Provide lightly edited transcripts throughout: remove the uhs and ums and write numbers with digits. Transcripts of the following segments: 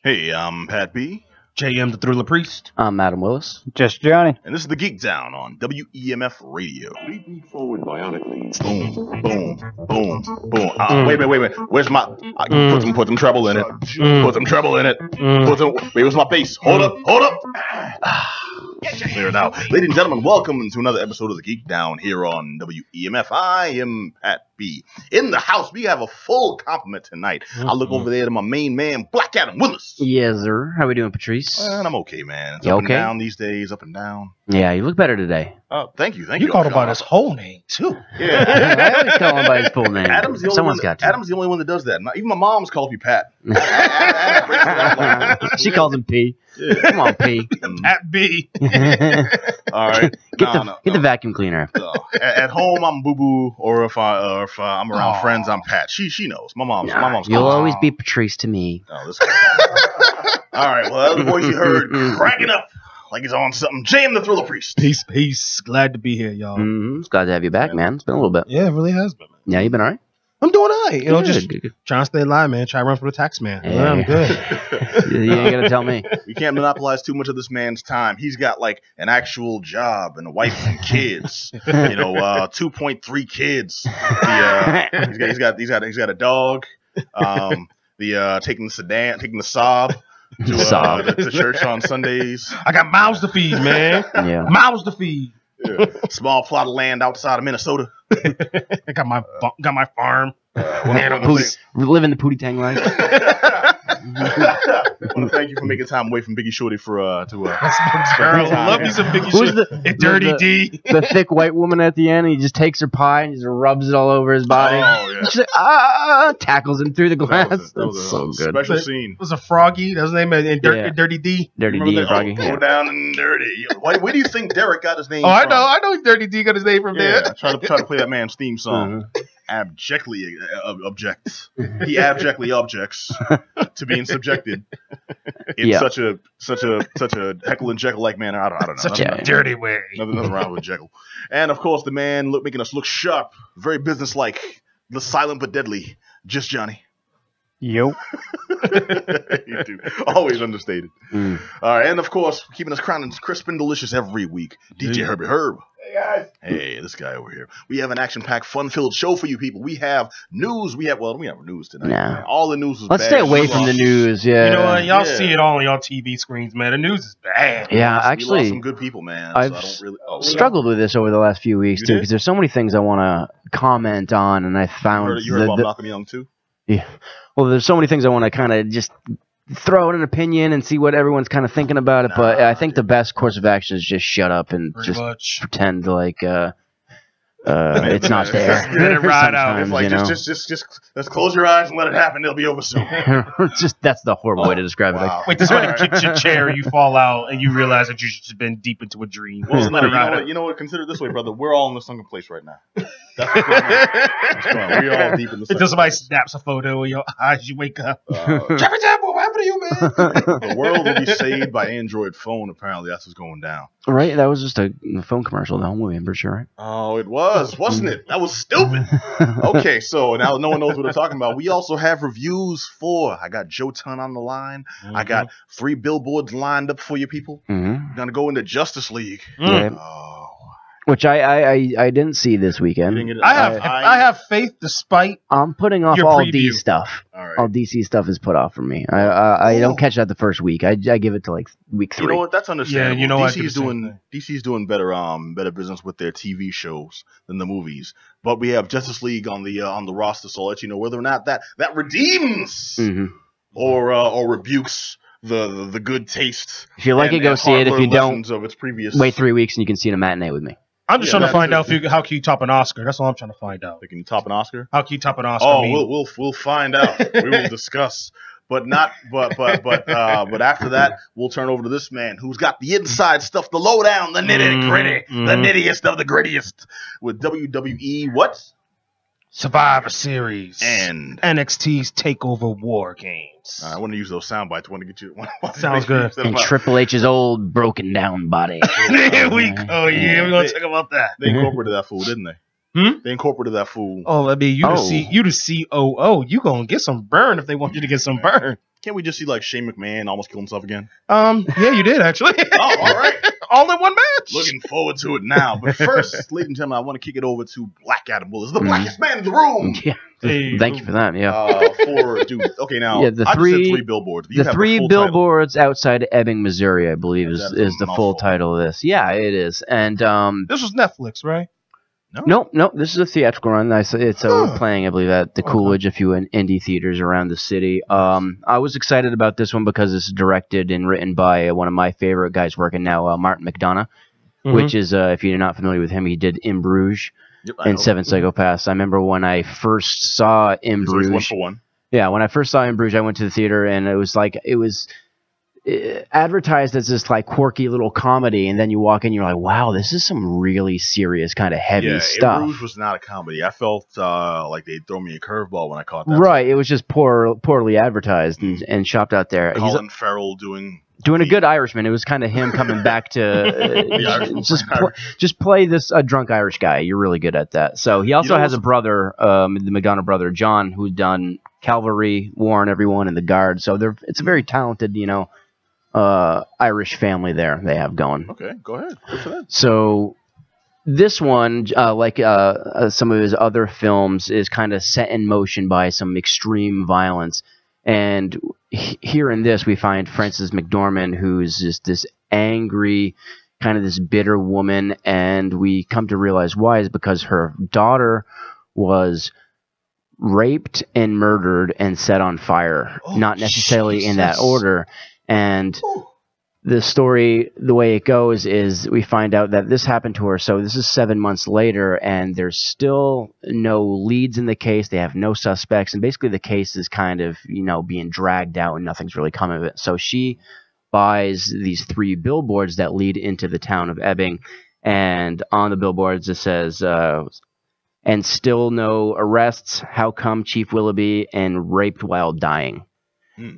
Hey, I'm Pat B. JM the Thriller Priest. I'm Adam Willis. Just Johnny. And this is the Geek Down on WEMF Radio. Lead me forward bionically. Boom, boom, boom, boom. Wait. Where's my... Put some treble in it. Put some treble in it. Where's my bass? Hold up. Clear it out. Ladies and gentlemen, welcome to another episode of the Geek Down here on WEMF. I am Pat B. In the house, we have a full complement tonight. I look over there to my main man, Black Adam Willis. Yes, sir. How we doing, Patrice? And I'm okay, man. It's You up okay? and down these days, up and down. Yeah, you look better today. Oh, thank you. You called him by his whole name, too. Yeah. I always call him by his full name. Adam's the Someone's got to. Adam's the only one that does that. Even my mom's calls me Pat. She calls him P. Yeah. Come on, P. Pat B. All right. Get the vacuum cleaner. At home, I'm Boo Boo, or if I'm around friends, I'm Pat. She knows. My mom's. You'll always be Patrice to me. Oh, this guy. All right. Well, the voice you heard cracking up like he's on something. JM the Thriller Priest. Peace. Glad to be here, y'all. It's glad to have you back, man. It's been a little bit. Yeah, it really has been, man. Yeah, you been all right? I'm doing all right. Just Good. trying to stay alive, man. Try to run for the tax man. Yeah. Yeah, I'm good. You ain't gonna tell me. We can't monopolize too much of this man's time. He's got like an actual job and a wife and kids. 2.3 kids. He's got a dog. Taking the Saab to church on Sundays. I got mouths to feed, man. Yeah. Mouths to feed. Yeah. Small plot of land outside of Minnesota. I got my farm. Living the Pootie Tang life. I want to thank you for making time away from Biggie Shorty to spend Girl, time. love me some Biggie Who's shit. Dirty D. The thick white woman at the end, and he just takes her pie and just rubs it all over his body. Oh, yeah. She's like, tackles him through the glass. That was That's a so good. special scene. Was a Froggy. That was his name. And Dirty D. Dirty Remember D, Froggy. Go down and dirty. Where do you think Derek got his name Oh, from? I know Dirty D got his name from Yeah, there. try to play that man's theme song. Abjectly objects. He abjectly objects to being subjected in such a Heckle and Jekyll like manner. I don't know. Such a dirty way. Nothing wrong with Jekyll. And of course, the man making us look sharp, very businesslike, the silent but deadly, just Johnny. Yo. You do. Always understated. All right, and of course, keeping us crowned crisp and delicious every week, DJ Herbie Herb. Hey guys. Hey, this guy over here. We have an action-packed, fun-filled show for you people. We have news. We have news tonight. Nah. All the news is Let's bad. stay away from the news. Yeah. You know what? Y'all Yeah. see it all on y'all TV screens, man. The news is bad. Yeah, We lost actually, some good people, man. I've so I don't really struggled with this over the last few weeks You too, did? because there's so many things I want to comment on, and I found You heard about Malcolm Young too? yeah. Well, there's so many things I want to kind of just throw out an opinion and see what everyone's kind of thinking about it. But I think the best course of action is just shut up and Pretty just much. pretend like it's not there. Let it ride out. It's Sometimes, like you know? just close your eyes and let it happen. It'll be over soon. Just that's the horrible way to describe it. Wow. Wait, this when you kick your chair and you fall out and you realize that you've just been deep into a dream. Well, Just let it ride out. you know what? Consider it this way, brother. We're all in the sunken place right now. That's what's going on. What's going on. We're all deep in the sunken Until somebody place. snaps a photo of your eyes, you wake up. Jeffrey Tambor, what happened to you, man? The world will be saved by Android phone. Apparently, that's what's going down. Right? That was just a phone commercial. The whole movie, I'm pretty sure, right? Oh, it was, wasn't it? That was stupid. Okay, so now no one knows what we're talking about. We also have reviews for. I got Jotun on the line. I got 3 billboards lined up for you people. Mm-hmm. We're gonna go into Justice League. Yeah. Oh, Which I didn't see this weekend. you didn't get it? I have faith despite. I'm putting off Your all preview. D stuff. All right. All DC stuff is put off for me. I don't catch that the first week. I give it to like week 3. You know what? That's understandable. Yeah, you know what? I do DC's the same doing thing. DC's doing better business with their TV shows than the movies. But we have Justice League on the roster, so I'll let you know whether or not that redeems Mm-hmm. or rebukes the good taste. If you like it, go see it. If you don't, of its previous wait 3 weeks and you can see it in a matinee with me. I'm just Yeah, trying to find that's out how can you top an Oscar. That's all I'm trying to find out. Can you top an Oscar? How can you top an Oscar? Oh, I mean, we'll find out. We will discuss. But after that, we'll turn over to this man who's got the inside stuff, the lowdown, the nitty gritty, the nittiest of the grittiest with WWE. What? Survivor Series And NXT's Takeover War Games. I want to use those sound bites. I want to get you. Sounds good. And Triple H's old broken down body. There we go. Yeah, we're gonna talk about that. They incorporated that fool, didn't they? They incorporated that fool. Oh, I mean, you the COO. You gonna get some burn if they want you to get some burn. Can't we just see like Shane McMahon almost kill himself again? Yeah, you did actually. Oh, all right. All in one match. Looking forward to it now. But first, ladies and gentlemen, I want to kick it over to Black Adam Willis, the blackest man in the room. Yeah. Hey, Thank you for that. Yeah. Okay, now Yeah, I just said 3 billboards. You The have 3 full billboards outside Ebbing, Missouri, I believe, is the full mouthful. title of this. Yeah, it is. And this was Netflix, right? no, this is a theatrical run. It's playing, I believe, at the Coolidge, a few indie theaters around the city. I was excited about this one because it's directed and written by one of my favorite guys working now, Martin McDonough, which is, if you're not familiar with him, he did In Bruges and Seven Psychopaths. I remember when I first saw In Bruges. 1 for 1. Yeah, when I first saw In Bruges, I went to the theater, and it was advertised as this like quirky little comedy, and then you walk in, you're like, wow, this is some really serious kind of heavy stuff. In Bruges was not a comedy. I felt like they'd throw me a curveball when I caught that. Right, it was just poorly advertised and shopped out there. Colin Farrell doing a good Irishman. It was kind of him coming back to just play this drunk Irish guy. You're really good at that. So he also has a brother, the McDonough brother, John, who's done Cavalry, War on Everyone, and The Guard. So it's a very talented, Irish family there they have going. Okay, go ahead. Good for that. So this one, like some of his other films, is kind of set in motion by some extreme violence. And here in this, we find Frances McDormand, who's just this angry, kind of this bitter woman, and we come to realize why is because her daughter was raped and murdered and set on fire, not necessarily in that order. And the story, the way it goes, is we find out that this happened to her. So this is 7 months later, and there's still no leads in the case. They have no suspects, and basically the case is kind of, being dragged out, and nothing's really come of it. So she buys these 3 billboards that lead into the town of Ebbing, and on the billboards it says, and still no arrests. How come Chief Willoughby and raped while dying?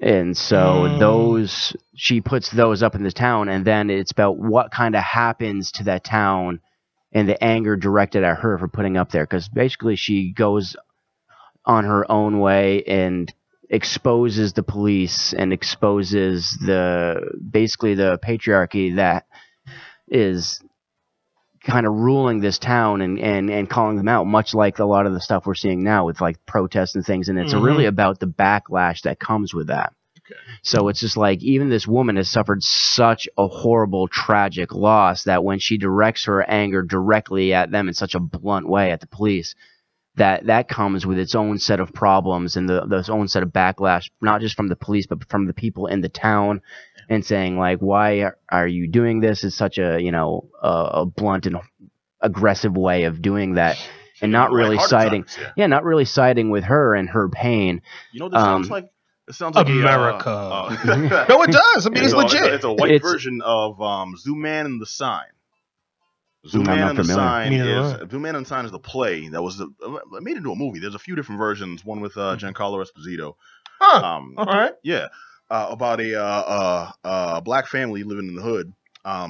And so she puts those up in the town, and then it's about what kind of happens to that town and the anger directed at her for putting up there. Because basically she goes on her own way and exposes the police and exposes the patriarchy that is kind of ruling this town and calling them out, much like a lot of the stuff we're seeing now with like protests and things. And it's really about the backlash that comes with that. Okay. So it's just like, even this woman has suffered such a horrible, tragic loss that when she directs her anger directly at them in such a blunt way, at the police, that comes with its own set of problems and its own set of backlash, not just from the police, but from the people in the town, and saying like, why are you doing this? It's such a a blunt and aggressive way of doing that, and not really siding, not really siding with her and her pain. This sounds like America. No, it does. I mean, it's legit. It's a white version of Zooman and the Sign. Zooman and the Sign is the play that was made into a movie. There's a few different versions. One with Giancarlo Esposito. All right. Yeah. About a black family living in the hood. A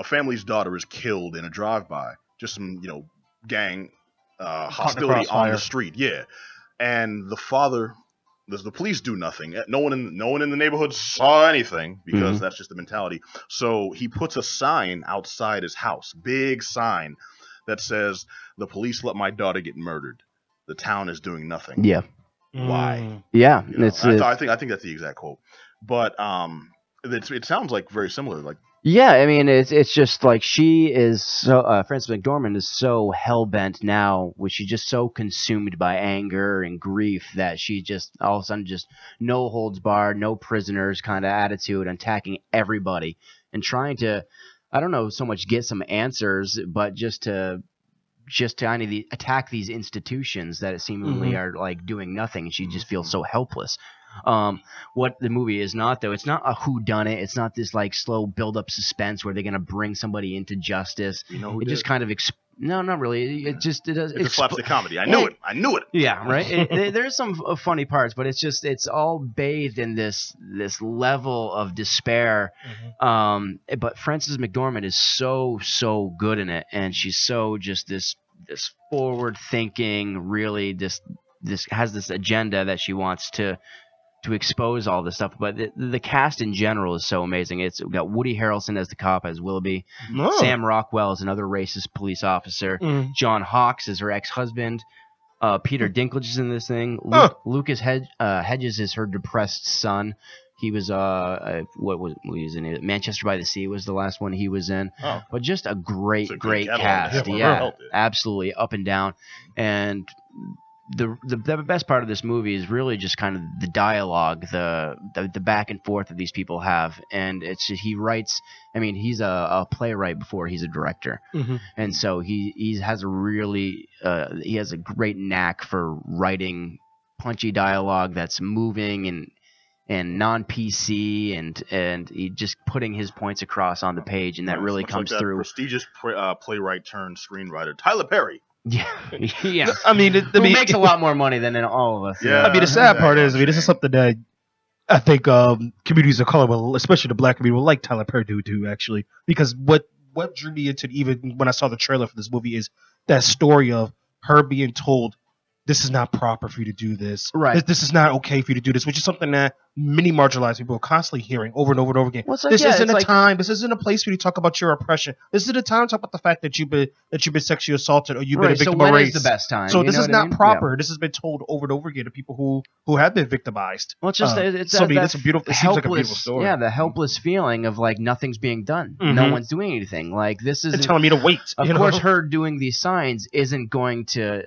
family's daughter is killed in a drive-by. Just some, gang hostility on the street. Yeah. And the father, the police do nothing. No one in the neighborhood saw anything, because that's just the mentality. So he puts a sign outside his house, big sign that says, "The police let my daughter get murdered. The town is doing nothing." Yeah. Why? Yeah. I think that's the exact quote. But it sounds like very similar. Like, yeah, I mean, it's just like she is so Frances McDormand is so hell bent now, she's just so consumed by anger and grief that she just all of a sudden just no holds barred, no prisoners kind of attitude, attacking everybody and trying to, I don't know so much get some answers, but just to kind of attack these institutions that seemingly are like doing nothing, and she just feels so helpless. What the movie is not, though, it's not a whodunit. It's not this like slow build up suspense where they're gonna bring somebody into justice. It just kind of No, not really. It does. It's a slapstick comedy. I knew it. I knew it. Yeah, right. There's some funny parts, but it's all bathed in this level of despair. But Frances McDormand is so good in it, and she's so just this forward thinking. Really, this has this agenda that she wants to expose all this stuff. But the cast in general is so amazing. We've got Woody Harrelson as the cop, as Willoughby. Sam Rockwell is another racist police officer. John Hawkes is her ex-husband. Peter Dinklage is in this thing. Lucas Hedges is her depressed son. He was what was he was in? Manchester by the Sea was the last one he was in. But just a great cast. Yeah, absolutely up and down. And the best part of this movie is really just kind of the dialogue, the back and forth that these people have, and it's just, he writes. I mean, he's a playwright before he's a director, and so he has a great knack for writing punchy dialogue that's moving and non-PC and he just putting his points across on the page, and that really comes through. Prestigious playwright turned screenwriter Tyler Perry. Yeah. I mean, who makes a lot more money than all of us. Yeah. I mean, the sad part is, this is something that I think communities of color, will, especially the black community, will like Tyler Perry do actually, because what drew me into it, even when I saw the trailer for this movie, is that story of her being told, this is not proper for you to do this. Right. This is not okay for you to do this, which is something that many marginalized people are constantly hearing over and over and over again. Well, this isn't a place for you to talk about your oppression. This isn't a time to talk about the fact that you've been sexually assaulted or you've been a victim of race. So when is the best time? So this is not proper. Yeah. This has been told over and over again to people who have been victimized. Well, it's just it's a beautiful. It seems like a beautiful story. Yeah, the helpless feeling of like nothing's being done. No one's doing anything. Like this is telling me to wait. Of course, her doing these signs isn't going to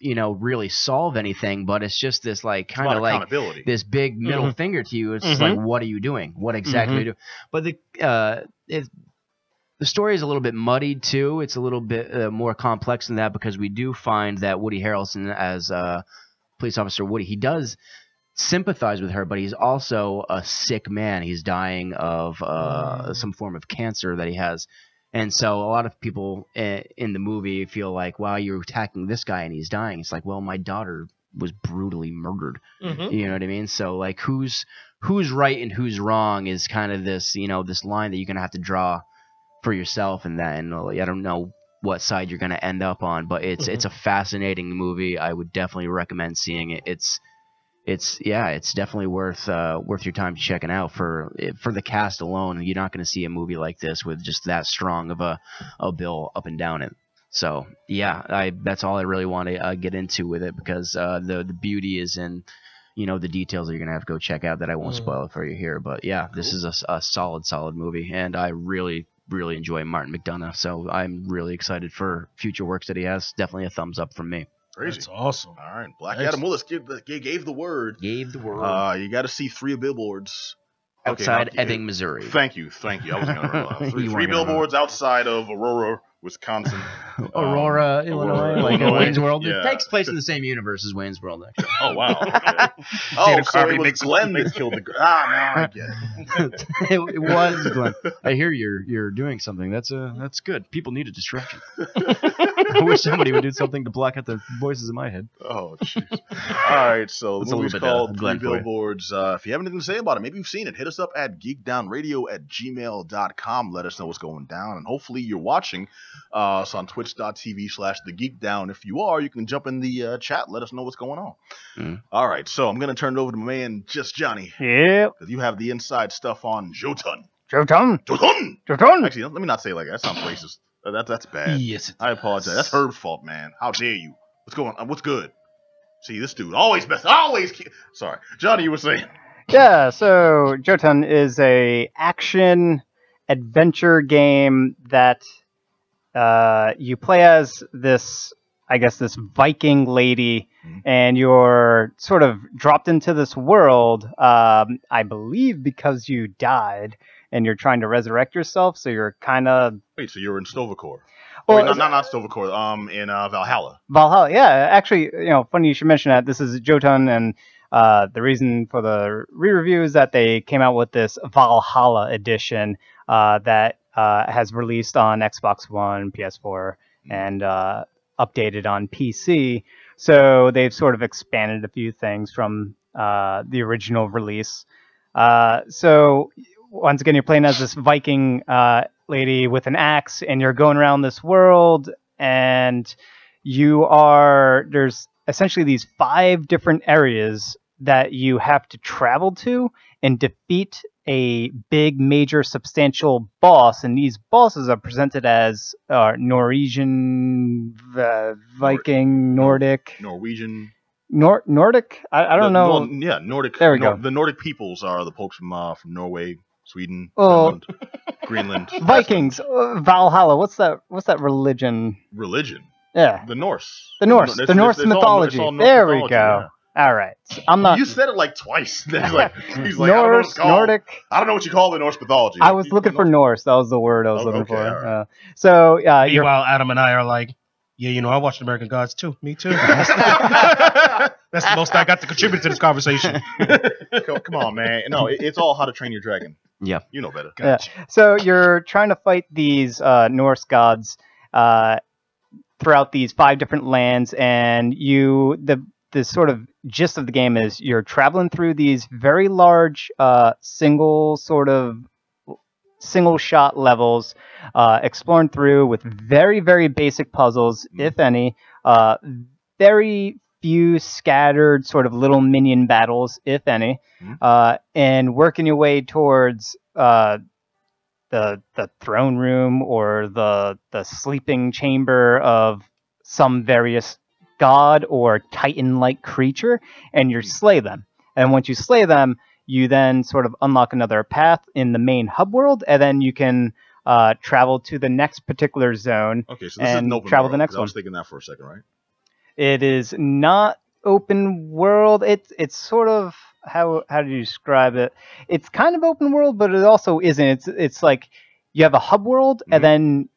really solve anything, but it's just this like kind of like this big middle finger to you. It's just like, what are you doing? What exactly are you doing? But the story is a little bit muddied too. It's a little bit more complex than that, because we do find that Woody Harrelson as police officer Woody, he does sympathize with her, but he's also a sick man. He's dying of some form of cancer that he has. And so a lot of people in the movie feel like, wow, you're attacking this guy and he's dying. It's like, well, my daughter was brutally murdered. You know what I mean? So like who's right and who's wrong is kind of this, this line that you're going to have to draw for yourself, and that, and I don't know what side you're going to end up on, but it's a fascinating movie. I would definitely recommend seeing it. It's definitely worth your time checking out for the cast alone. You're not going to see a movie like this with just that strong of a bill up and down it. So yeah, that's all I really want to get into with it, because the beauty is in the details that you're gonna have to go check out, that I won't spoil it for you here. But yeah, this is a solid movie, and I really enjoy Martin McDonagh. So I'm really excited for future works that he has. Definitely a thumbs up from me. Crazy. That's awesome. All right, Black Adam Willis gave the word. Gave the word. You got to see 3 billboards outside Ebbing, Missouri. Thank you. I wasn't gonna three billboards outside of Aurora, Wisconsin. Aurora, Illinois, like Wayne's World. Yeah. It takes place in the same universe as Wayne's World, actually. Oh wow. Okay. So it was Glenn that killed the. Now I get it. It was Glenn. I hear you're doing something. That's good. People need a distraction. I wish somebody would do something to block out the voices in my head. Oh, jeez. All right, so the movie's called 3 Billboards. If you have anything to say about it, maybe you've seen it, hit us up at geekdownradio@gmail.com. Let us know what's going down, and hopefully you're watching us on twitch.tv/thegeekdown. If you are, you can jump in the chat, let us know what's going on. All right, so I'm going to turn it over to my man, Just Johnny. Yeah. Because you have the inside stuff on Jotun. Jotun. Actually, let me not say it like that. That sounds racist. That's bad. Yes, I apologize. That's Herb's fault, man. How dare you? What's going on? What's good? See, this dude always best. Sorry, Johnny, you were saying. Yeah. So Jotun is a action adventure game that you play as this Viking lady, and you're sort of dropped into this world. I believe because you died. And you're trying to resurrect yourself, so you're kind of... Wait, so you're in Stovacor. Well, wait, not Stovacor, in Valhalla. Valhalla, yeah. Actually, funny you should mention that. This is Jotun, and the reason for the re-review is that they came out with this Valhalla edition that has released on Xbox One, PS4, and updated on PC. So they've sort of expanded a few things from the original release. So once again, you're playing as this Viking lady with an axe, and you're going around this world, and there's essentially these 5 different areas that you have to travel to and defeat a big, major, substantial boss. And these bosses are presented as Norwegian, Viking, Nordic. Norwegian. Nordic? I don't know. Well, yeah, Nordic. There we go. The Nordic peoples are the folks from Norway, Sweden, Oh. Finland, Greenland. Vikings, Valhalla. What's that religion? Religion. Yeah. The Norse. The Norse mythology. It's all Norse There we mythology, go. yeah. All right. I'm not. You said it like twice. He's like, Norse, I don't know what it's called. Nordic. I don't know what you call the Norse mythology. I was looking for Norse. That was the word I was looking okay, for. all right. So you're Meanwhile, Adam and I are like, yeah, I watched American Gods too. Me too. That's the most I got to contribute to this conversation. Come on, man. No, it's all How to Train Your Dragon. Yeah. You know better. Gotcha. So you're trying to fight these Norse gods throughout these 5 different lands, and the sort of gist of the game is you're traveling through these very large single shot levels, exploring through with very, very basic puzzles, if any, very few scattered sort of little minion battles, if any, and working your way towards the throne room or the sleeping chamber of some various god or titan-like creature, and you slay them. And once you slay them, you then sort of unlock another path in the main hub world, and then you can travel to the next particular zone. Okay, so this is and an open travel world, the next 'cause I one. was thinking that for a second, right? It is not open world. It's sort of how do you describe it? It's kind of open world, but it also isn't. It's like you have a hub world, and then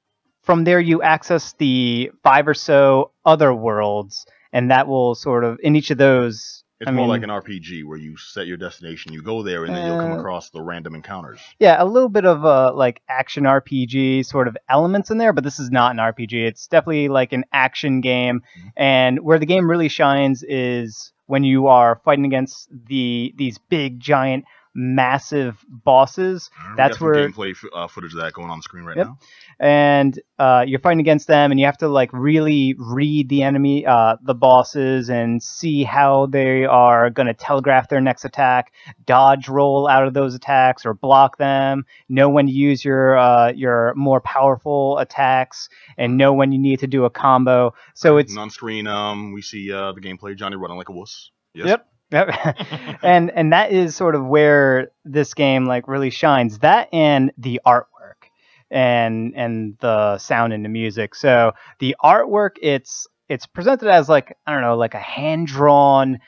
from there you access the 5 or so other worlds, and that will sort of in each of those. It's more like an RPG where you set your destination, you go there, and then you'll come across the random encounters. Yeah, a little bit of like action RPG sort of elements in there, but this is not an RPG. It's definitely like an action game, and where the game really shines is when you are fighting against these big, giant, massive bosses. That's we got where some gameplay footage of that going on the screen right now. And you're fighting against them, and you have to like really read the enemy, the bosses, and see how they are going to telegraph their next attack, dodge roll out of those attacks or block them, know when to use your more powerful attacks, and know when you need to do a combo. So it's on screen. We see the gameplay. Johnny running like a wuss. Yes. Yep. and that is sort of where this game like really shines. That and the artwork and the sound and the music. So the artwork, it's presented as like, I don't know, like a hand-drawn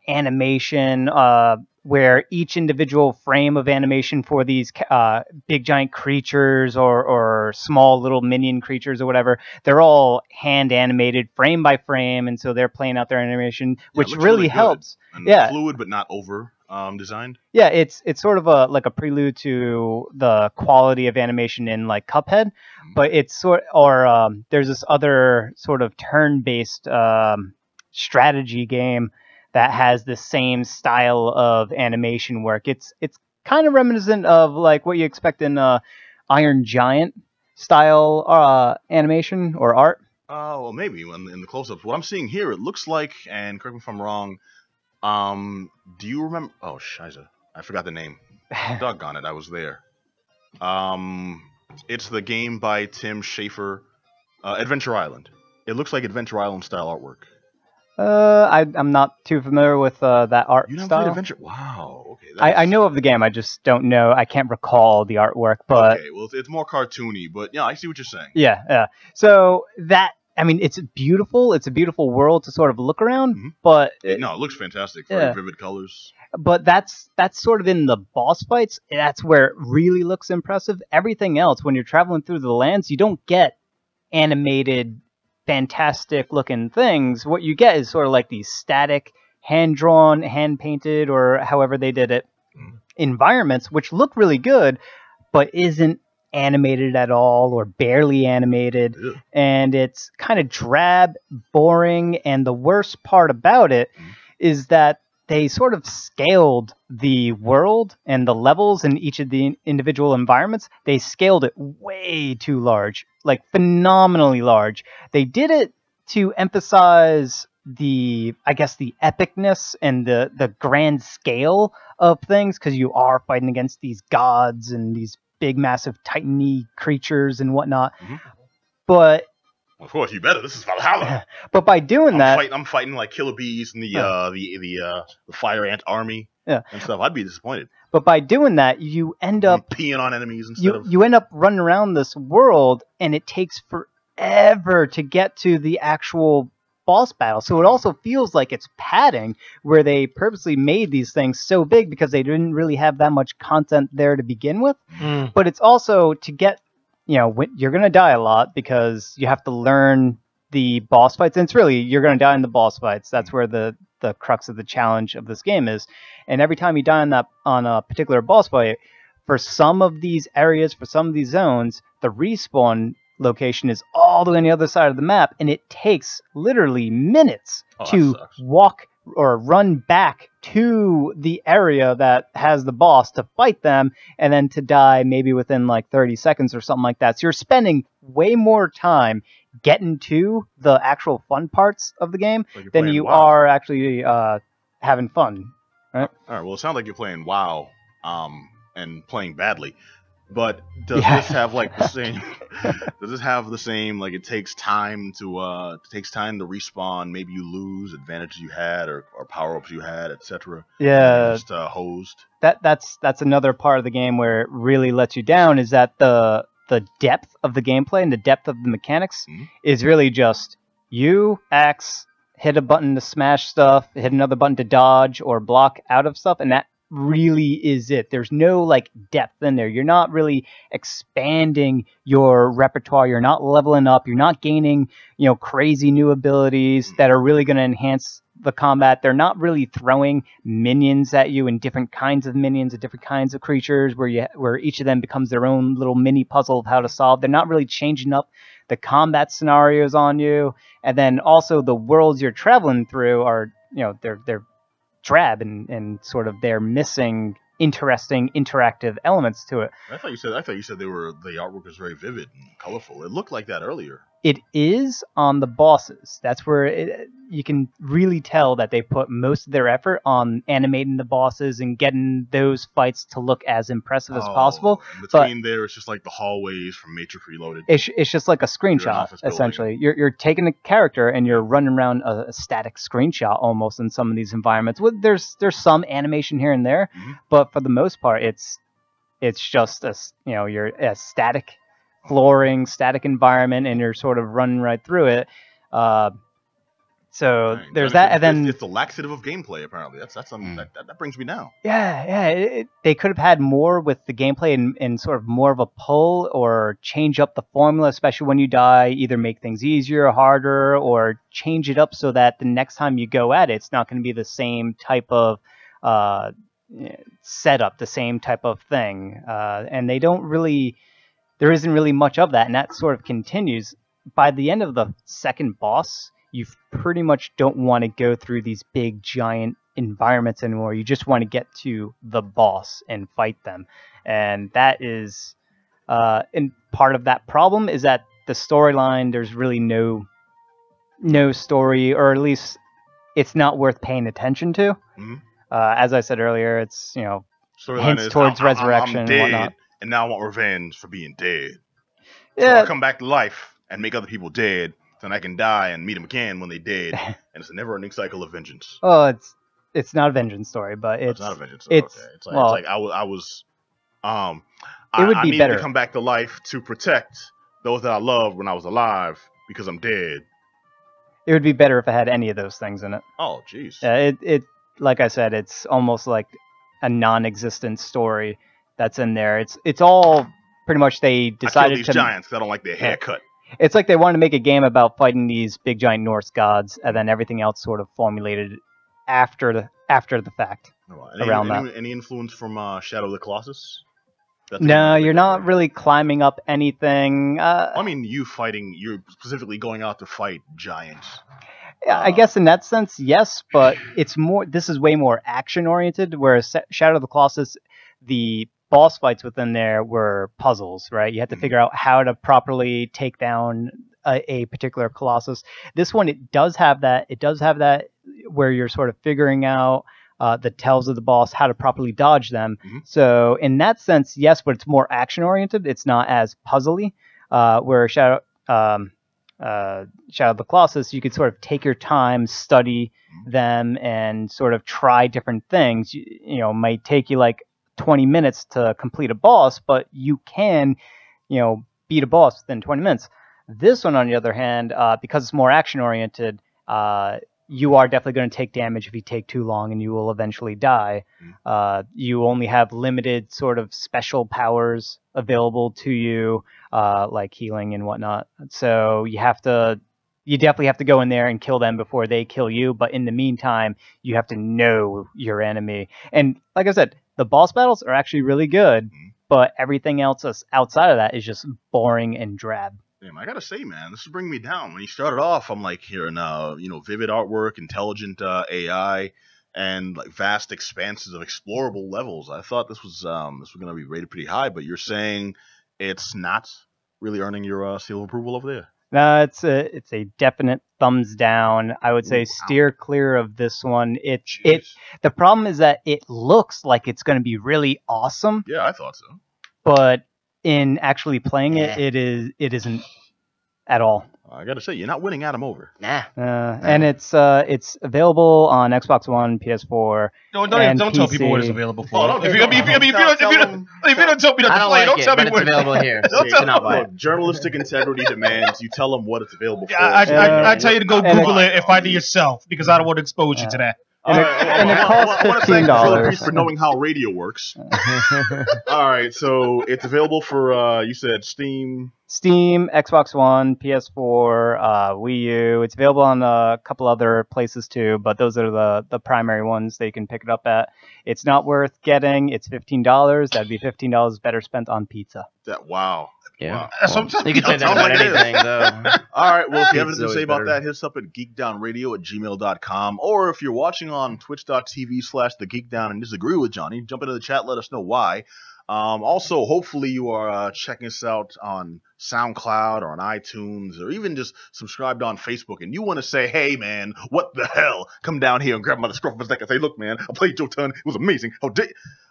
animation where each individual frame of animation for these big giant creatures or small little minion creatures or whatever, they're all hand animated frame by frame, and so they're playing out their animation, which really helps. And yeah, fluid but not over designed. Yeah, it's sort of like a prelude to the quality of animation in like Cuphead, but it's there's this other sort of turn-based strategy game that has the same style of animation work. It's kind of reminiscent of like what you expect in Iron Giant style animation or art. Oh, well, maybe in the close-ups. What I'm seeing here, it looks like, and correct me if I'm wrong, do you remember? Oh, shiza. I forgot the name. Doggone it, I was there. It's the game by Tim Schafer, Adventure Island. It looks like Adventure Island style artwork. I'm not too familiar with that art You never style. played Adventure? Wow. Okay. I know of the game. I just don't know. I can't recall the artwork. But okay. Well, it's more cartoony. But yeah, I see what you're saying. yeah. So that, I mean, it's beautiful. It's a beautiful world to sort of look around. But it looks fantastic. Very vivid colors. But that's sort of in the boss fights. That's where it really looks impressive. Everything else, when you're traveling through the lands, you don't get animated, fantastic looking things. What you get is sort of like these static, hand-drawn, hand-painted, or however they did it, environments, which look really good, but isn't animated at all or barely animated. Ew. And it's kind of drab, boring, and the worst part about it is that they sort of scaled the world and the levels in each of the individual environments. They scaled it way too large, like phenomenally large. They did it to emphasize the epicness and the grand scale of things, because you are fighting against these gods and these big, massive, titany creatures and whatnot. But Of course, you better. This is Valhalla. but by doing that, I'm fighting like killer bees in the fire ant army and stuff. I'd be disappointed. but by doing that, you end I'm up peeing on enemies instead of. you end up running around this world, and it takes forever to get to the actual boss battle. So it also feels like it's padding, where they purposely made these things so big because they didn't really have that much content there to begin with. But it's also to get, you're going to die a lot because you have to learn the boss fights. And it's really, you're going to die in the boss fights. That's where the crux of the challenge of this game is. And every time you die on a particular boss fight, for some of these areas, for some of these zones, the respawn location is all the way on the other side of the map, and it takes literally minutes to walk or run back to the area that has the boss to fight them, and then to die maybe within like 30 seconds or something like that. So you're spending way more time getting to the actual fun parts of the game than you are actually having fun. Right? All right. Well, it sounds like you're playing WoW, and playing badly. But does this have like the same? Does this have the same? Like it takes time to respawn. Maybe you lose advantages you had or power ups you had, etc. Yeah, just hosed. That's another part of the game where it really lets you down. Is that the depth of the gameplay and the depth of the mechanics is really just you axe, hit a button to smash stuff, hit another button to dodge or block out of stuff, and that really is it. There's no like depth in there. You're not really expanding your repertoire. You're not leveling up. You're not gaining, crazy new abilities that are really going to enhance the combat. They're not really throwing minions at you and different kinds of minions and different kinds of creatures where each of them becomes their own little mini puzzle of how to solve. They're not really changing up the combat scenarios on you. And then also the worlds you're traveling through are, they're drab and sort of they're missing interesting interactive elements to it. I thought you said the artwork was very vivid and colorful. It looked like that earlier. It is on the bosses. That's where you can really tell that they put most of their effort on animating the bosses and getting those fights to look as impressive as possible. Between there, it's just like the hallways from Matrix Reloaded. It's just like a screenshot, essentially. You're taking a character and you're running around a static screenshot almost in some of these environments. There's some animation here and there, but for the most part, it's just you're a static flooring, static environment, and you're sort of running right through it. So there's that, and then it's the laxative of gameplay. Apparently, that's something that brings me down. Yeah. They could have had more with the gameplay and sort of more of a pull or change up the formula, especially when you die. Either make things easier or harder, or change it up so that the next time you go at it, it's not going to be the same type of setup, the same type of thing. And they don't really. There isn't really much of that, and that sort of continues. By the end of the second boss, you pretty much don't want to go through these big, giant environments anymore. You just want to get to the boss and fight them. And that is... and part of that problem is that the storyline, there's really no story, or at least it's not worth paying attention to. As I said earlier, it's, hints towards resurrection and whatnot. And now I want revenge for being dead. Yeah. So I come back to life and make other people dead, so I can die and meet them again when they're dead. And it's a never-ending cycle of vengeance. Oh, it's not a vengeance story, but it's not a vengeance story. It's like I need to come back to life to protect those that I loved when I was alive because I'm dead. It would be better if it had any of those things in it. Oh, jeez. Yeah, it like I said, it's almost like a non-existent story that's in there. It's all pretty much they decided these giants because I don't like their haircut. It's like they wanted to make a game about fighting these big giant Norse gods, and then everything else sort of formulated after the fact. Any influence from Shadow of the Colossus? No, you're not really climbing up anything. I mean, you're specifically going out to fight giants. I guess in that sense, yes, but it's more. This is way more action oriented. Whereas Shadow of the Colossus, the boss fights within there were puzzles, right? You had to figure out how to properly take down a particular Colossus. This one, it does have that. It does have that where you're sort of figuring out the tells of the boss, how to properly dodge them. So in that sense, yes, but it's more action oriented. It's not as puzzly. Where Shadow of the Colossus, you could sort of take your time, study them, and sort of try different things. You know, it might take you like 20 minutes to complete a boss, but you can, beat a boss within 20 minutes. This one, on the other hand, because it's more action oriented, you are definitely going to take damage if you take too long, and you will eventually die. You only have limited sort of special powers available to you, like healing and whatnot. So you definitely have to go in there and kill them before they kill you. But in the meantime, you have to know your enemy. And like I said, the boss battles are actually really good, but everything else outside of that is just boring and drab. Damn, I gotta say, man, this is bringing me down. When you started off, I'm like hearing, vivid artwork, intelligent AI, and like vast expanses of explorable levels. I thought this was gonna be rated pretty high, but you're saying it's not really earning your seal of approval over there. No, it's a definite thumbs down. I would say steer clear of this one. The problem is that it looks like it's going to be really awesome. Yeah, I thought so. But in actually playing it isn't at all. I gotta say, you're not winning Adam over. And it's available on Xbox One, PS4. Don't PC. tell people what it's available for. Oh, If you don't tell me not to play, don't tell me but what it's available here. Don't So not buy it. Look, journalistic integrity demands you tell them what it's available for. I tell you to go Google it and find it yourself because I don't want to expose you to that. And it costs I want to thank $15. Phil for knowing how radio works. All right, so it's available for you said Steam, Xbox One, PS4, Wii U. It's available on a couple other places too, but those are the primary ones that you can pick it up at. It's not worth getting. It's $15. That'd be $15 better spent on pizza. Wow. Yeah. Wow. That's what I'm saying. You can say that about anything, though. All right, well, if you have It's anything to always say about better. that, hit us up at geekdownradio@gmail.com. Or if you're watching on twitch.tv/thegeekdown and disagree with Johnny, jump into the chat, let us know why. Also, hopefully you are checking us out on SoundCloud or on iTunes or even just subscribed on Facebook and you want to say, hey, man, what the hell? Come down here and grab him by the scruff of his neck and say, look, man, I played Jotun. It was amazing.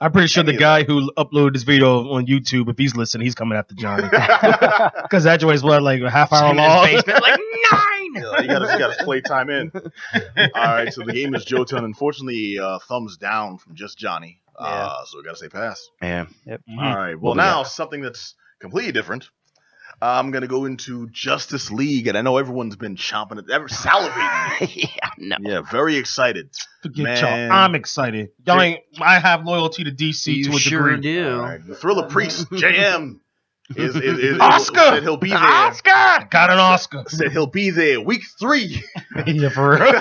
I'm pretty sure the guy who uploaded this video on YouTube, if he's listening, he's coming after Johnny. Because that joint's like a half hour In his long. basement, like 9. Yeah, you got his playtime in. All right, so the game is Jotun. Unfortunately, thumbs down from just Johnny. So we got to say pass. Yeah. Yep. All right. Well, now something that's completely different. I'm going to go into Justice League, and I know everyone's been chomping it, salivating. Yeah, very excited. Forget y'all. I'm excited. I have loyalty to DC You to a sure degree. do. All right. The Thriller Priest, JM, is Oscar! said he'll be there. Oscar! Got an Oscar. Said he'll be there week 3. Yeah, for real.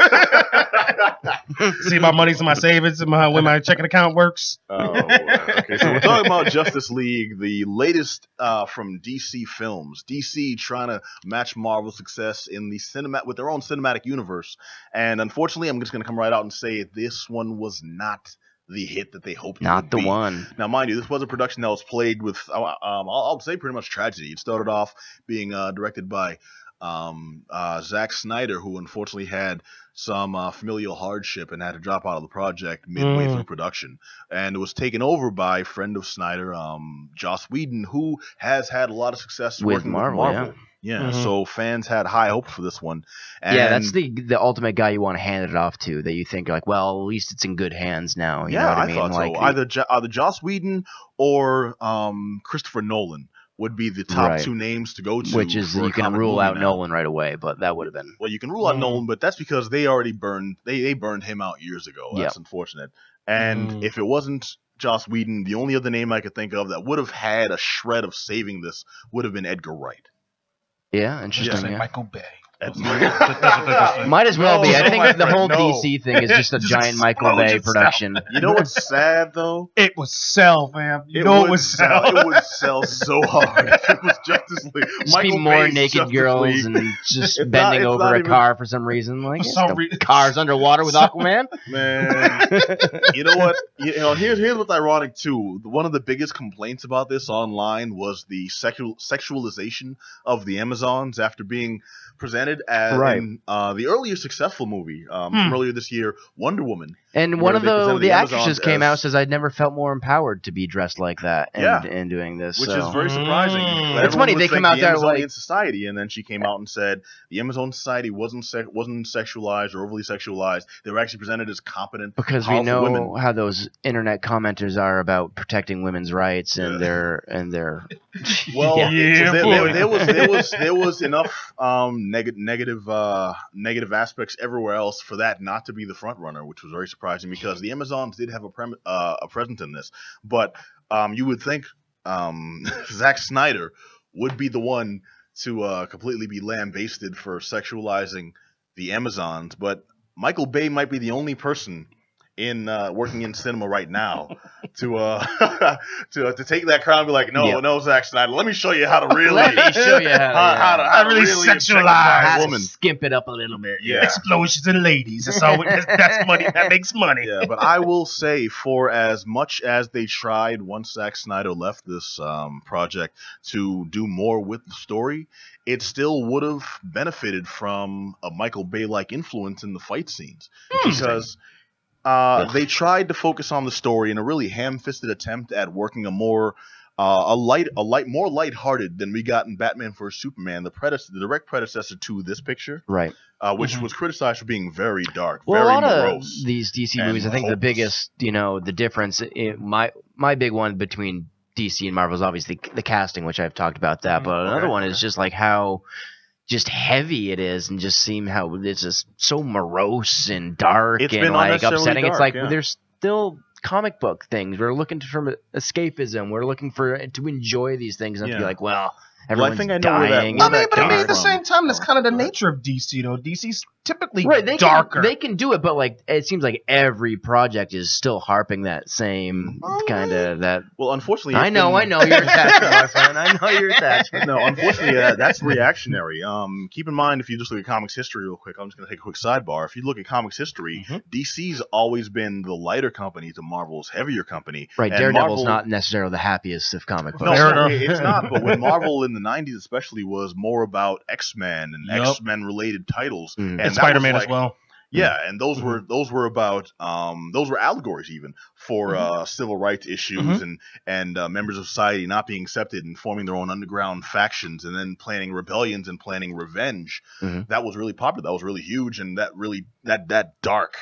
See my money's in my savings and when my checking account works. Okay, so we're talking about Justice League, the latest from DC Films. DC trying to match Marvel's success in the with their own cinematic universe, and unfortunately, I'm just going to come right out and say this one was not the hit that they hoped. Not it would the be. one. Now, mind you, this was a production that was played with, I'll say, pretty much tragedy. It started off being directed by Zack Snyder, who unfortunately had some familial hardship and had to drop out of the project midway through production, and it was taken over by a friend of Snyder, Joss Whedon, who has had a lot of success With working Marvel, with Marvel. Yeah, so fans had high hopes for this one. And yeah, that's the ultimate guy you want to hand it off to, that you think like, well, at least it's in good hands now. You know what I mean? thought Like, so. Either Joss Whedon or Christopher Nolan would be the top two names to go to. Which is, you can rule out Nolan right away, but that would have been. Well, you can rule out Nolan, but that's because they already burned him out years ago. That's unfortunate. And if it wasn't Joss Whedon, the only other name I could think of that would have had a shred of saving this would have been Edgar Wright. Yeah, interesting. Just like Yeah. Michael Bay. That's what Might as well be. I think my the whole friend, no. DC thing is just a Just giant Michael Bay explosions production. You know what's sad though? it was sell, fam. It it would was sell. sell. It would sell so hard. If it was Justice League. Just be Michael more Bay's naked Justice girls League. and just It's bending not over a even- car for some reason. Like For some the reason. cars underwater with Aquaman. Man, you know what? Here's what's ironic too. One of the biggest complaints about this online was the sexualization of the Amazons after being presented as in the earlier successful movie from earlier this year, Wonder Woman. And one of the actresses Amazons came out as- says I'd never felt more empowered to be dressed like that and doing this. Which so. is very surprising. It's funny, they come out there Amazonian like- society, and then she came out and said the Amazon society wasn't sexualized or overly sexualized. They were actually presented as competent, because we powerful know women. how those internet commenters are about protecting women's rights and their Well, Yeah, there was enough negative aspects everywhere else for that not to be the front runner, which was very surprising because the Amazons did have a presence in this, but you would think Zack Snyder would be the one to completely be lambasted for sexualizing the Amazons, but Michael Bay might be the only person in working in cinema right now to take that crown and be like, no, Zack Snyder, let me show you how to really Let me show you how to really sexualize a woman. skimp it up a little bit. Yeah. Explosions and ladies. That's all. That's money. That makes money. Yeah, but I will say, for as much as they tried once Zack Snyder left this project to do more with the story, it still would have benefited from a Michael Bay-like influence in the fight scenes because they tried to focus on the story in a really ham-fisted attempt at working a more more lighthearted than we got in Batman vs Superman, the direct predecessor to this picture, Right. which was criticized for being very dark, Well, very a lot morose. of these DC and movies, I think the hopeless. biggest, the difference, my big one between DC and Marvel is obviously the casting, which I've talked about that, but another one is just like how just heavy it is and just seem how it's just so morose and dark It's and been like unnecessarily upsetting. It's dark, like there's still comic book things. We're looking for escapism. We're looking to enjoy these things and to be like, well, everyone's I know where that- dying. where I mean, that but I mean, came at the from. same time, that's kind of the nature of DC, though. DC's typically Right, darker. They can do it, but like it seems like every project is still harping that same kind of that. Well, unfortunately, I know you're attached, my friend. I know you're attached. No, unfortunately, that's reactionary. Keep in mind, if you just look at comics history real quick, I'm just going to take a quick sidebar. If you look at comics history, DC's always been the lighter company to Marvel's heavier company. Right, And Daredevil's Marvel- not necessarily the happiest of comic books. No, Fair enough. it's not. But when Marvel in the 90s especially was more about X-Men and Yep. X-Men related titles. Mm. And and that Spider-Man was as well. Yeah, and those were about those were allegories even for civil rights issues and members of society not being accepted and forming their own underground factions and then planning rebellions and planning revenge. That was really popular. That was really huge, and that dark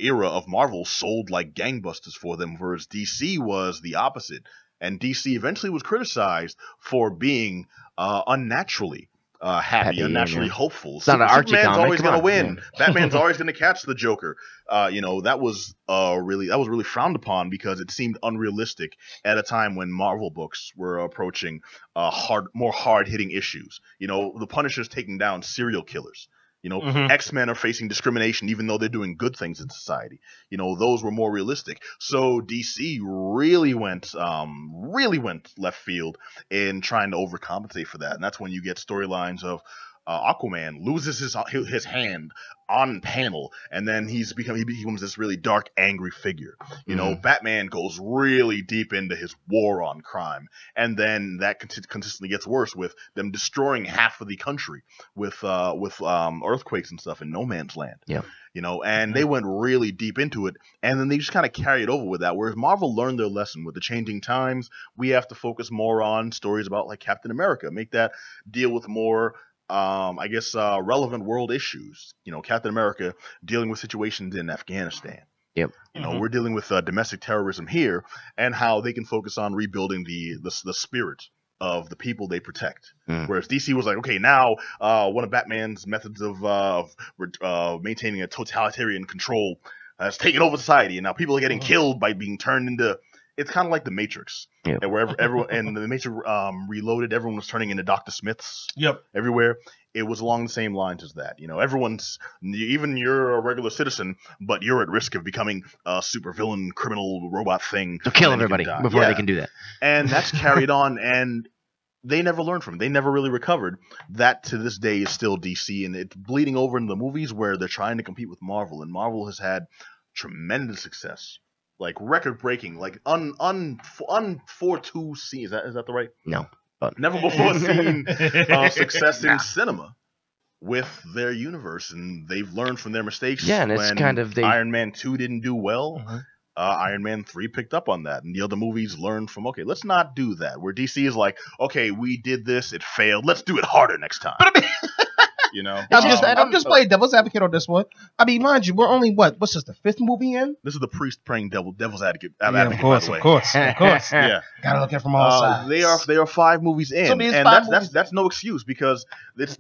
era of Marvel sold like gangbusters for them, whereas DC was the opposite. And DC eventually was criticized for being unnaturally happy, unnaturally hopeful. It's not an Archie Superman's comic. always Come going to on. win. Batman's always going to catch the Joker. That was really frowned upon because it seemed unrealistic at a time when Marvel books were approaching more hard-hitting issues. The Punisher's taking down serial killers. X-Men are facing discrimination even though they're doing good things in society. Those were more realistic. So DC really went left field in trying to overcompensate for that. And that's when you get storylines of Aquaman loses his hand on panel, and then he becomes this really dark, angry figure. Batman goes really deep into his war on crime, and then that consistently gets worse with them destroying half of the country with earthquakes and stuff in No Man's Land. Yeah. And they went really deep into it, and then they just kind of carried over with that. Whereas Marvel learned their lesson with the changing times. We have to focus more on stories about like Captain America, make that deal with more relevant world issues. Captain America dealing with situations in Afghanistan. Yep. We're dealing with domestic terrorism here, and how they can focus on rebuilding the spirit of the people they protect. Whereas DC was like, okay, now one of Batman's methods of maintaining a totalitarian control has taken over society, and now people are getting killed by being turned into it's kind of like the Matrix, Yeah. and wherever everyone and the Matrix Reloaded, everyone was turning into Dr. Smiths. Yep. Everywhere. It was along the same lines as that. You know, even you're a regular citizen, but you're at risk of becoming a supervillain, criminal, robot thing. So kill and then you everybody die. before Yeah. they can do that. And that's carried on, and they never learned from it. They never really recovered. That to this day is still DC, and it's bleeding over into the movies where they're trying to compete with Marvel, and Marvel has had tremendous success, like record breaking, like unforetold seen. Is that the right? No. Never before seen success in cinema with their universe, and they've learned from their mistakes. Yeah, and it's when kind of Iron Man 2 didn't do well. Iron Man 3 picked up on that, and the other movies learned from, okay, let's not do that. Where DC is like, okay, we did this, it failed, let's do it harder next time. But I mean, You know, I'm just playing devil's advocate on this one. I mean, mind you, we're only what's this, the 5th movie in? this is the priest praying devil's advocate. Yeah, advocate, of course, by the way. of course. Yeah. Gotta look at it from all sides. They are 5 movies in, So there's and 5 that's no excuse, because it's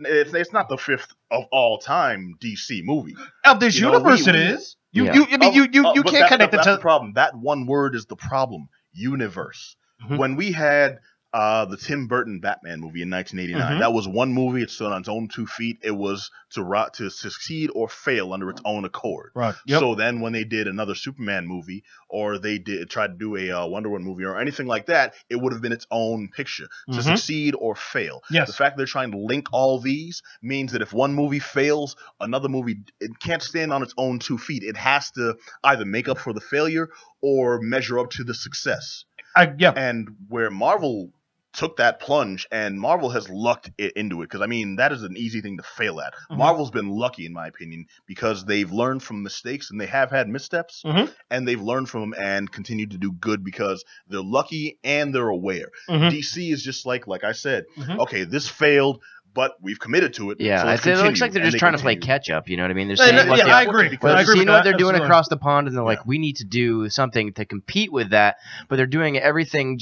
not the 5th of all time DC movie. Of this you know, universe, we- it is. You Yeah. you I mean you But can't connect it that's the to. problem. That one word is the problem. Universe. Mhm. When we had the Tim Burton Batman movie in 1989, Mhm. that was one movie. It stood on its own 2 feet. It was to succeed or fail under its own accord. Right. Yep. So then when they did another Superman movie, or they tried to do a Wonder Woman movie or anything like that, it would have been its own picture to Mhm. succeed or fail. Yes. The fact that they're trying to link all these means that if one movie fails, another movie, it can't stand on its own 2 feet. It has to either make up for the failure or measure up to the success. Yeah. And where Marvel took that plunge, and Marvel has lucked it into it, because I mean that is an easy thing to fail at. Mhm. Marvel's been lucky, in my opinion, because they've learned from mistakes, and they have had missteps, Mhm. and they've learned from them and continued to do good because they're lucky and they're aware. Mhm. DC is just like I said, Mhm. okay, this failed, but we've committed to it. Yeah, so let's it looks continue. like they're And just they trying to play continue. catch up. You know what I mean? They're Yeah, seeing what yeah, the I agree. Because I agree you with know what that. they're doing Absolutely. across the pond, and they're like, Yeah. we need to do something to compete with that, but they're doing everything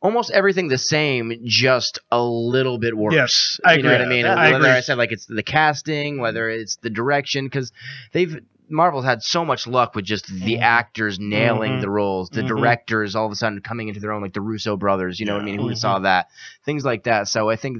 almost everything the same, just a little bit worse. Yes, I You know agree. what I mean? I Whether agree. I said like it's the casting, whether it's the direction, because Marvel's had so much luck with just the actors nailing Mhm. the roles, the Mhm. directors all of a sudden coming into their own, like the Russo brothers. You know what I mean? Who Mhm. saw that? Things like that. So I think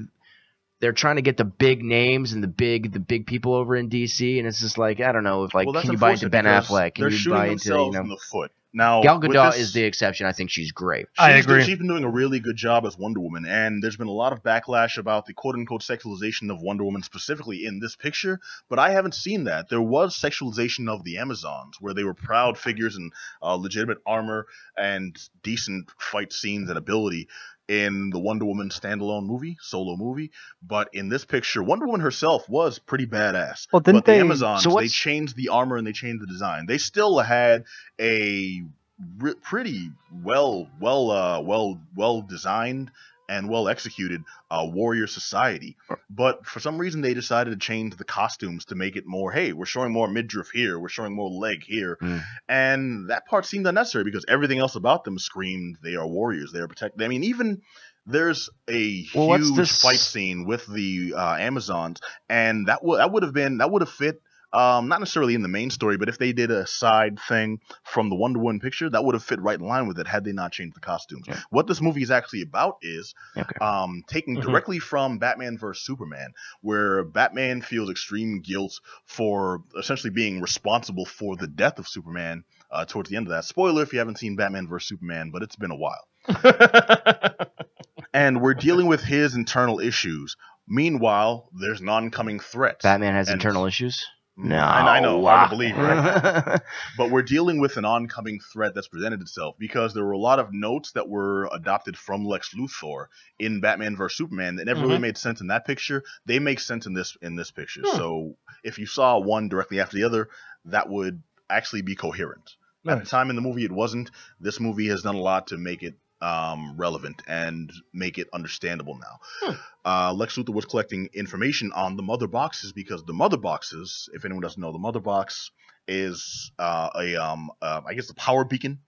they're trying to get the big names and the big people over in DC, and it's just like, I don't know, if like, Well, that's can you buy into unfortunate Ben because Affleck? Can they're you shooting buy into, themselves in the foot. Now, Gal with Gadot this- is the exception. I think she's great. I She's agree. She's been doing a really good job as Wonder Woman, and there's been a lot of backlash about the quote-unquote sexualization of Wonder Woman specifically in this picture, but I haven't seen that. There was sexualization of the Amazons, where they were proud figures in legitimate armor and decent fight scenes and ability in the Wonder Woman standalone movie, solo movie, but in this picture, Wonder Woman herself was pretty badass. Well, didn't but the they- Amazons, So they what's- changed the armor and they changed the design. They still had a pretty well designed and well executed warrior society, but for some reason they decided to change the costumes to make it more, hey, we're showing more midriff here, we're showing more leg here, and that part seemed unnecessary because everything else about them screamed they are warriors, they are protected. I mean, even there's a what's huge this- fight scene with the Amazons, and that would have fit. Not necessarily in the main story, but if they did a side thing from the Wonder Woman picture, that would have fit right in line with it had they not changed the costumes. Yeah. What this movie is actually about is taken Mhm. directly from Batman vs. Superman, where Batman feels extreme guilt for essentially being responsible for the death of Superman towards the end of that. Spoiler if you haven't seen Batman vs. Superman, but it's been a while. And we're dealing with his internal issues. Meanwhile, there's an oncoming threat. Batman has And- internal issues? No. I know, hard to believe, right? right? But we're dealing with an oncoming threat that's presented itself because there were a lot of notes that were adopted from Lex Luthor in Batman vs Superman that never really made sense in that picture. They make sense in this picture. So if you saw one directly after the other, that would actually be coherent. At the time in the movie, it wasn't. This movie has done a lot to make it relevant and make it understandable now. Lex Luthor was collecting information on the mother boxes because the mother boxes, if anyone doesn't know, the mother box is I guess a power beacon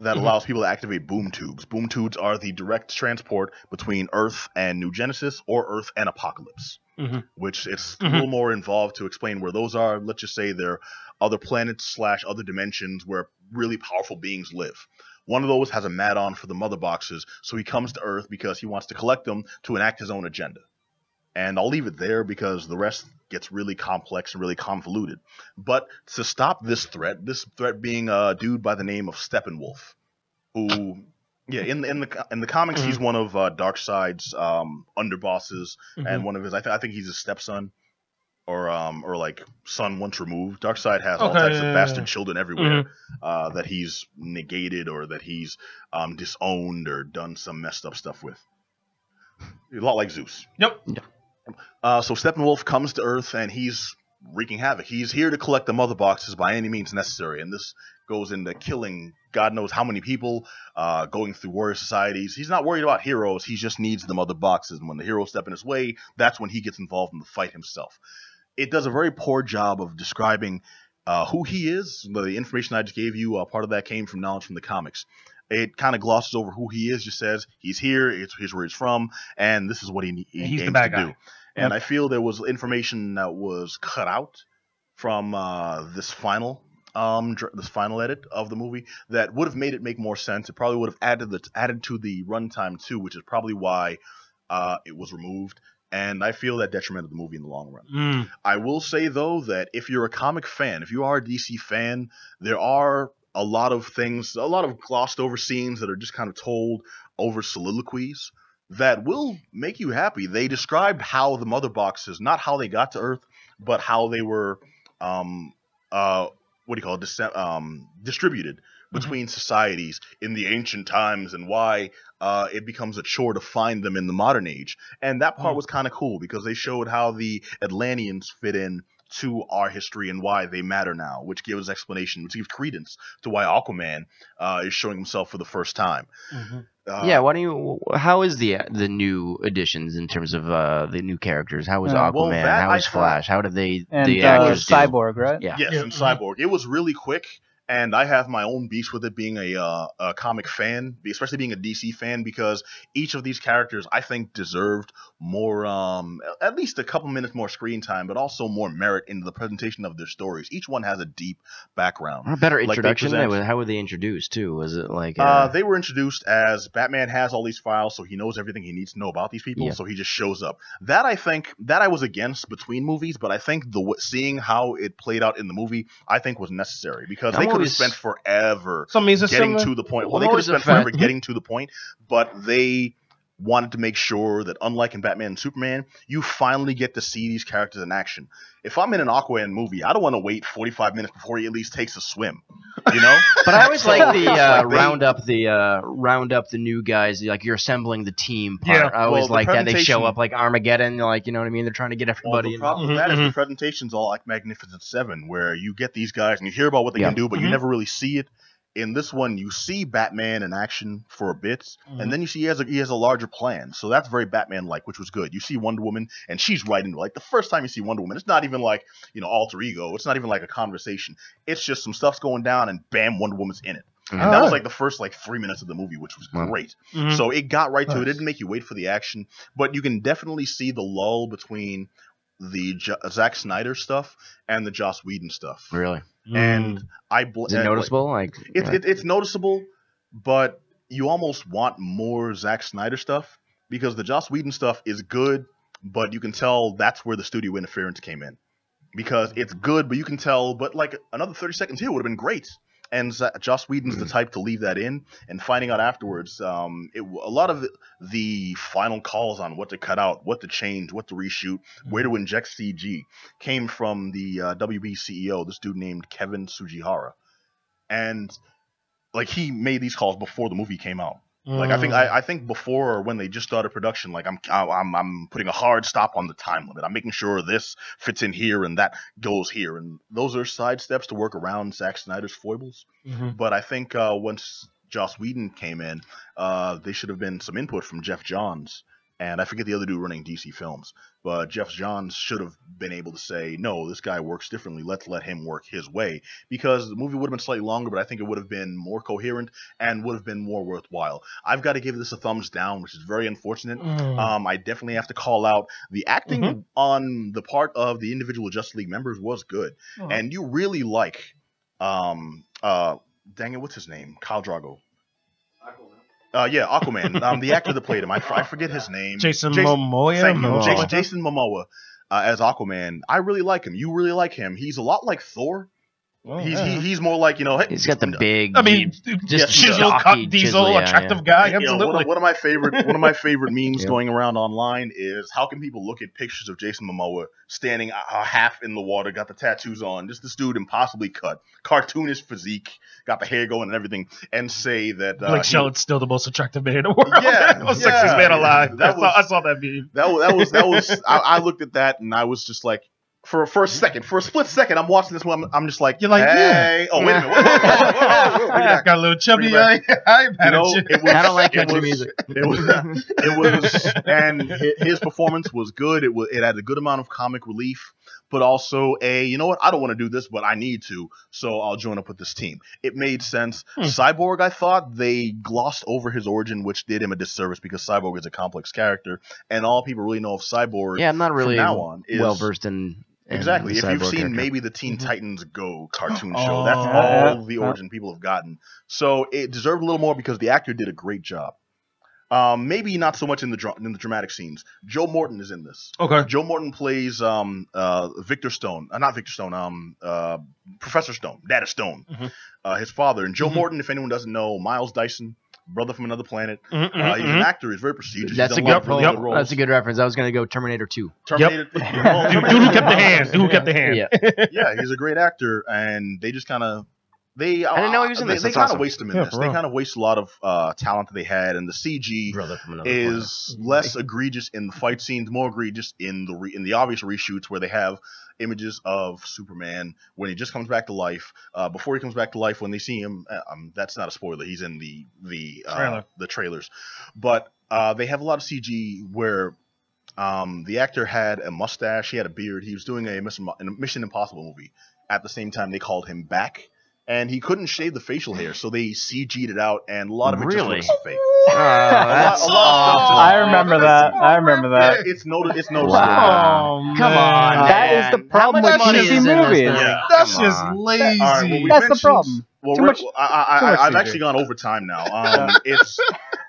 that allows people to activate boom tubes. Boom tubes are the direct transport between Earth and New Genesis or Earth and Apocalypse, which it's a little more involved to explain where those are. Let's just say they're other planets / other dimensions where really powerful beings live. One of those has a mat-on for the mother boxes, so he comes to Earth because he wants to collect them to enact his own agenda. And I'll leave it there because the rest gets really complex and really convoluted. But to stop this threat being a dude by the name of Steppenwolf, who, yeah, in the comics, he's one of Darkseid's underbosses, and one of his, I think he's his stepson, or like son once removed. Darkseid has all types of bastard children everywhere that he's negated or that he's disowned or done some messed up stuff with. A lot like Zeus. Yep. So Steppenwolf comes to Earth and he's wreaking havoc. He's here to collect the mother boxes by any means necessary, and this goes into killing God knows how many people, going through warrior societies. He's not worried about heroes. He just needs the mother boxes, and when the heroes step in his way, that's when he gets involved in the fight himself. It does a very poor job of describing who he is. The information I just gave you, part of that came from knowledge from the comics. It kind of glosses over who he is, just says he's here, here's where he's from, and this is what he aims to do. And I feel there was information that was cut out from this final edit of the movie that would have made it make more sense. It probably would have added to the runtime too, which is probably why it was removed. And I feel that detrimented the movie in the long run. I will say though that if you're a comic fan, if you are a DC fan, there are a lot of glossed over scenes that are just kind of told over soliloquies that will make you happy. They described how the mother boxes, not how they got to Earth, but how they were, distributed between societies in the ancient times, and why it becomes a chore to find them in the modern age. And that part was kind of cool because they showed how the Atlanteans fit in to our history and why they matter now, which gives explanation, which gives credence to why Aquaman is showing himself for the first time. How is the new additions in terms of the new characters? How is Aquaman? How is Flash? How did the actors do? Cyborg, right? Yeah. Yes, and Cyborg. It was really quick. And I have my own beef with it being a comic fan, especially being a DC fan, because each of these characters I think deserved more, at least a couple minutes more screen time, but also more merit in the presentation of their stories. Each one has a deep background. A better introduction. How were they introduced too? Was it like they were introduced as Batman has all these files, so he knows everything he needs to know about these people, so he just shows up. That I was against between movies, but I think seeing how it played out in the movie, I think was necessary because they could have spent forever getting to the point. Well, they could have spent forever getting to the point, but they wanted to make sure that, unlike in Batman and Superman, you finally get to see these characters in action. If I'm in an Aquaman movie, I don't want to wait 45 minutes before he at least takes a swim, you know? But I always like the round up the new guys, like you're assembling the team part. Yeah. I always like that. They show up like Armageddon, like, you know what I mean? They're trying to get everybody. The problem with that is the presentation's all like Magnificent Seven, where you get these guys and you hear about what they can do, but you never really see it. In this one, you see Batman in action for a bit, and then you see he has a larger plan. So that's very Batman-like, which was good. You see Wonder Woman, and she's right into it. Like, the first time you see Wonder Woman, it's not even like, alter ego. It's not even like a conversation. It's just some stuff's going down, and bam, Wonder Woman's in it. And that was like the first 3 minutes of the movie, which was great. So it got right to it. It didn't make you wait for the action, but you can definitely see the lull between the Zack Snyder stuff and the Joss Whedon stuff. Really? And is it noticeable? It's noticeable, but you almost want more Zack Snyder stuff because the Joss Whedon stuff is good, but you can tell that's where the studio interference came in because it's good, but you can tell, but like another 30 seconds here would have been great. And Joss Whedon's the type to leave that in, and finding out afterwards, a lot of the final calls on what to cut out, what to change, what to reshoot, where to inject CG came from the WB CEO, this dude named Kevin Sugihara, and like he made these calls before the movie came out. Like I think before or when they just started production, like I'm putting a hard stop on the time limit. I'm making sure this fits in here and that goes here, and those are side steps to work around Zack Snyder's foibles. But I think once Joss Whedon came in, they should have been some input from Jeff Johns, and I forget the other dude running DC Films, but Jeff Johns should have been able to say, no, this guy works differently. Let's let him work his way, because the movie would have been slightly longer, but I think it would have been more coherent and would have been more worthwhile. I've got to give this a thumbs down, which is very unfortunate. I definitely have to call out the acting on the part of the individual Justice League members was good, and you really like, dang it, what's his name? Khal Drogo. Yeah, Aquaman. The actor that played him, I forget his name. Jason Momoa. Thank you. Momoa. Jason Momoa as Aquaman. I really like him. You really like him. He's a lot like Thor. Oh, He's more like, hey, He's got the big. I mean, just chisel, jockey, cut, diesel, chisel, yeah, attractive guy. You know, Absolutely. one of my favorite memes Yeah. going around online is how can people look at pictures of Jason Momoa standing half in the water, got the tattoos on, just this dude impossibly cut, cartoonish physique, got the hair going and everything, and say that Blake Shelton's still the most attractive man in the world. Yeah, the sexiest man alive. I saw that meme. That was I looked at that and I was just like, for a split second, I'm watching this one. I'm just like, You're like, hey, oh wait a minute, whoa, Got a little chubby. Bring it I ain't mad at you. it was, I don't like it country was- music. It was, and his performance was good. It had a good amount of comic relief, but also you know what? I don't want to do this, but I need to, so I'll join up with this team. It made sense. Cyborg, I thought they glossed over his origin, which did him a disservice because Cyborg is a complex character, and all people really know of Cyborg. Yeah, I'm not really from now on is well versed in. Exactly. the If you've Cyborg seen character. maybe the Teen Titans Go cartoon Oh, show, that's yeah. all the origin people have gotten. So it deserved a little more because the actor did a great job. Maybe not so much in the dramatic scenes. Joe Morton is in this. Okay. Joe Morton plays Victor Stone, not Victor Stone, Professor Stone, Data Stone, his father. And Joe Morton, if anyone doesn't know, Miles Dyson, brother from another planet. He's an actor. He's very prestigious. That's He's a done lot good. of really good roles. That's a good reference. I was going to go Terminator 2. Terminator. Dude who kept the hand. Dude who kept the hand. Yeah. Yeah, he's a great actor, and they just kind of I didn't know he was in this. They That's kind of awesome. waste him in Yeah, this. for They real. kind of waste a lot of talent that they had, and the CG Brother from another is less egregious in the fight scenes, more egregious in the obvious reshoots where they have images of Superman when he just comes back to life. Before he comes back to life, when they see him, that's not a spoiler. He's in the trailers, but they have a lot of CG where. The actor had a mustache, he had a beard, he was doing a Mission Impossible movie. At the same time, they called him back, and he couldn't shave the facial hair, so they CG'd it out, and a lot of it Really? just looks fake. That's a lot of stuff just- I remember that. I remember that. Yeah, it's noticeable. Wow. Oh, Come man. on, That is man. the problem How much with money cheesy is in this movies. thing? Yeah. That's Come just on. lazy. All right, well, we That's the mentioned- problem. Well, Too much- too much CG. I've actually gone over time now.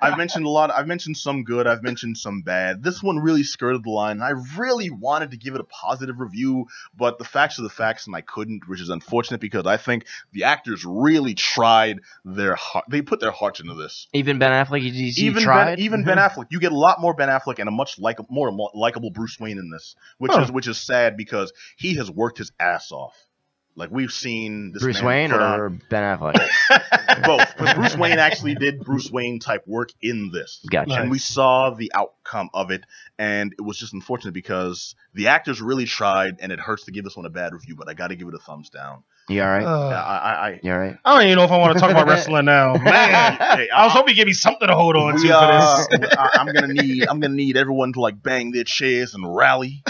I've mentioned a lot. I've mentioned some good. I've mentioned some bad. This one really skirted the line. I really wanted to give it a positive review, but the facts are the facts, and I couldn't, which is unfortunate because I think the actors really tried their heart. They put their hearts into this. Even Ben Affleck, he Even tried. Ben Affleck, you get a lot more Ben Affleck and a much more likable Bruce Wayne in this, which is sad because he has worked his ass off. Like we've seen this Bruce man Wayne put or on Ben Affleck? both. But Bruce Wayne actually did Bruce Wayne type work in this. Gotcha. And we saw the outcome of it, and it was just unfortunate because the actors really tried, and it hurts to give this one a bad review, but I got to give it a thumbs down. You all right? I You all right? I don't even know if I want to talk about wrestling now. Man, Hey, I was hoping you gave me something to hold on to for this. I'm gonna need everyone to like bang their chairs and rally,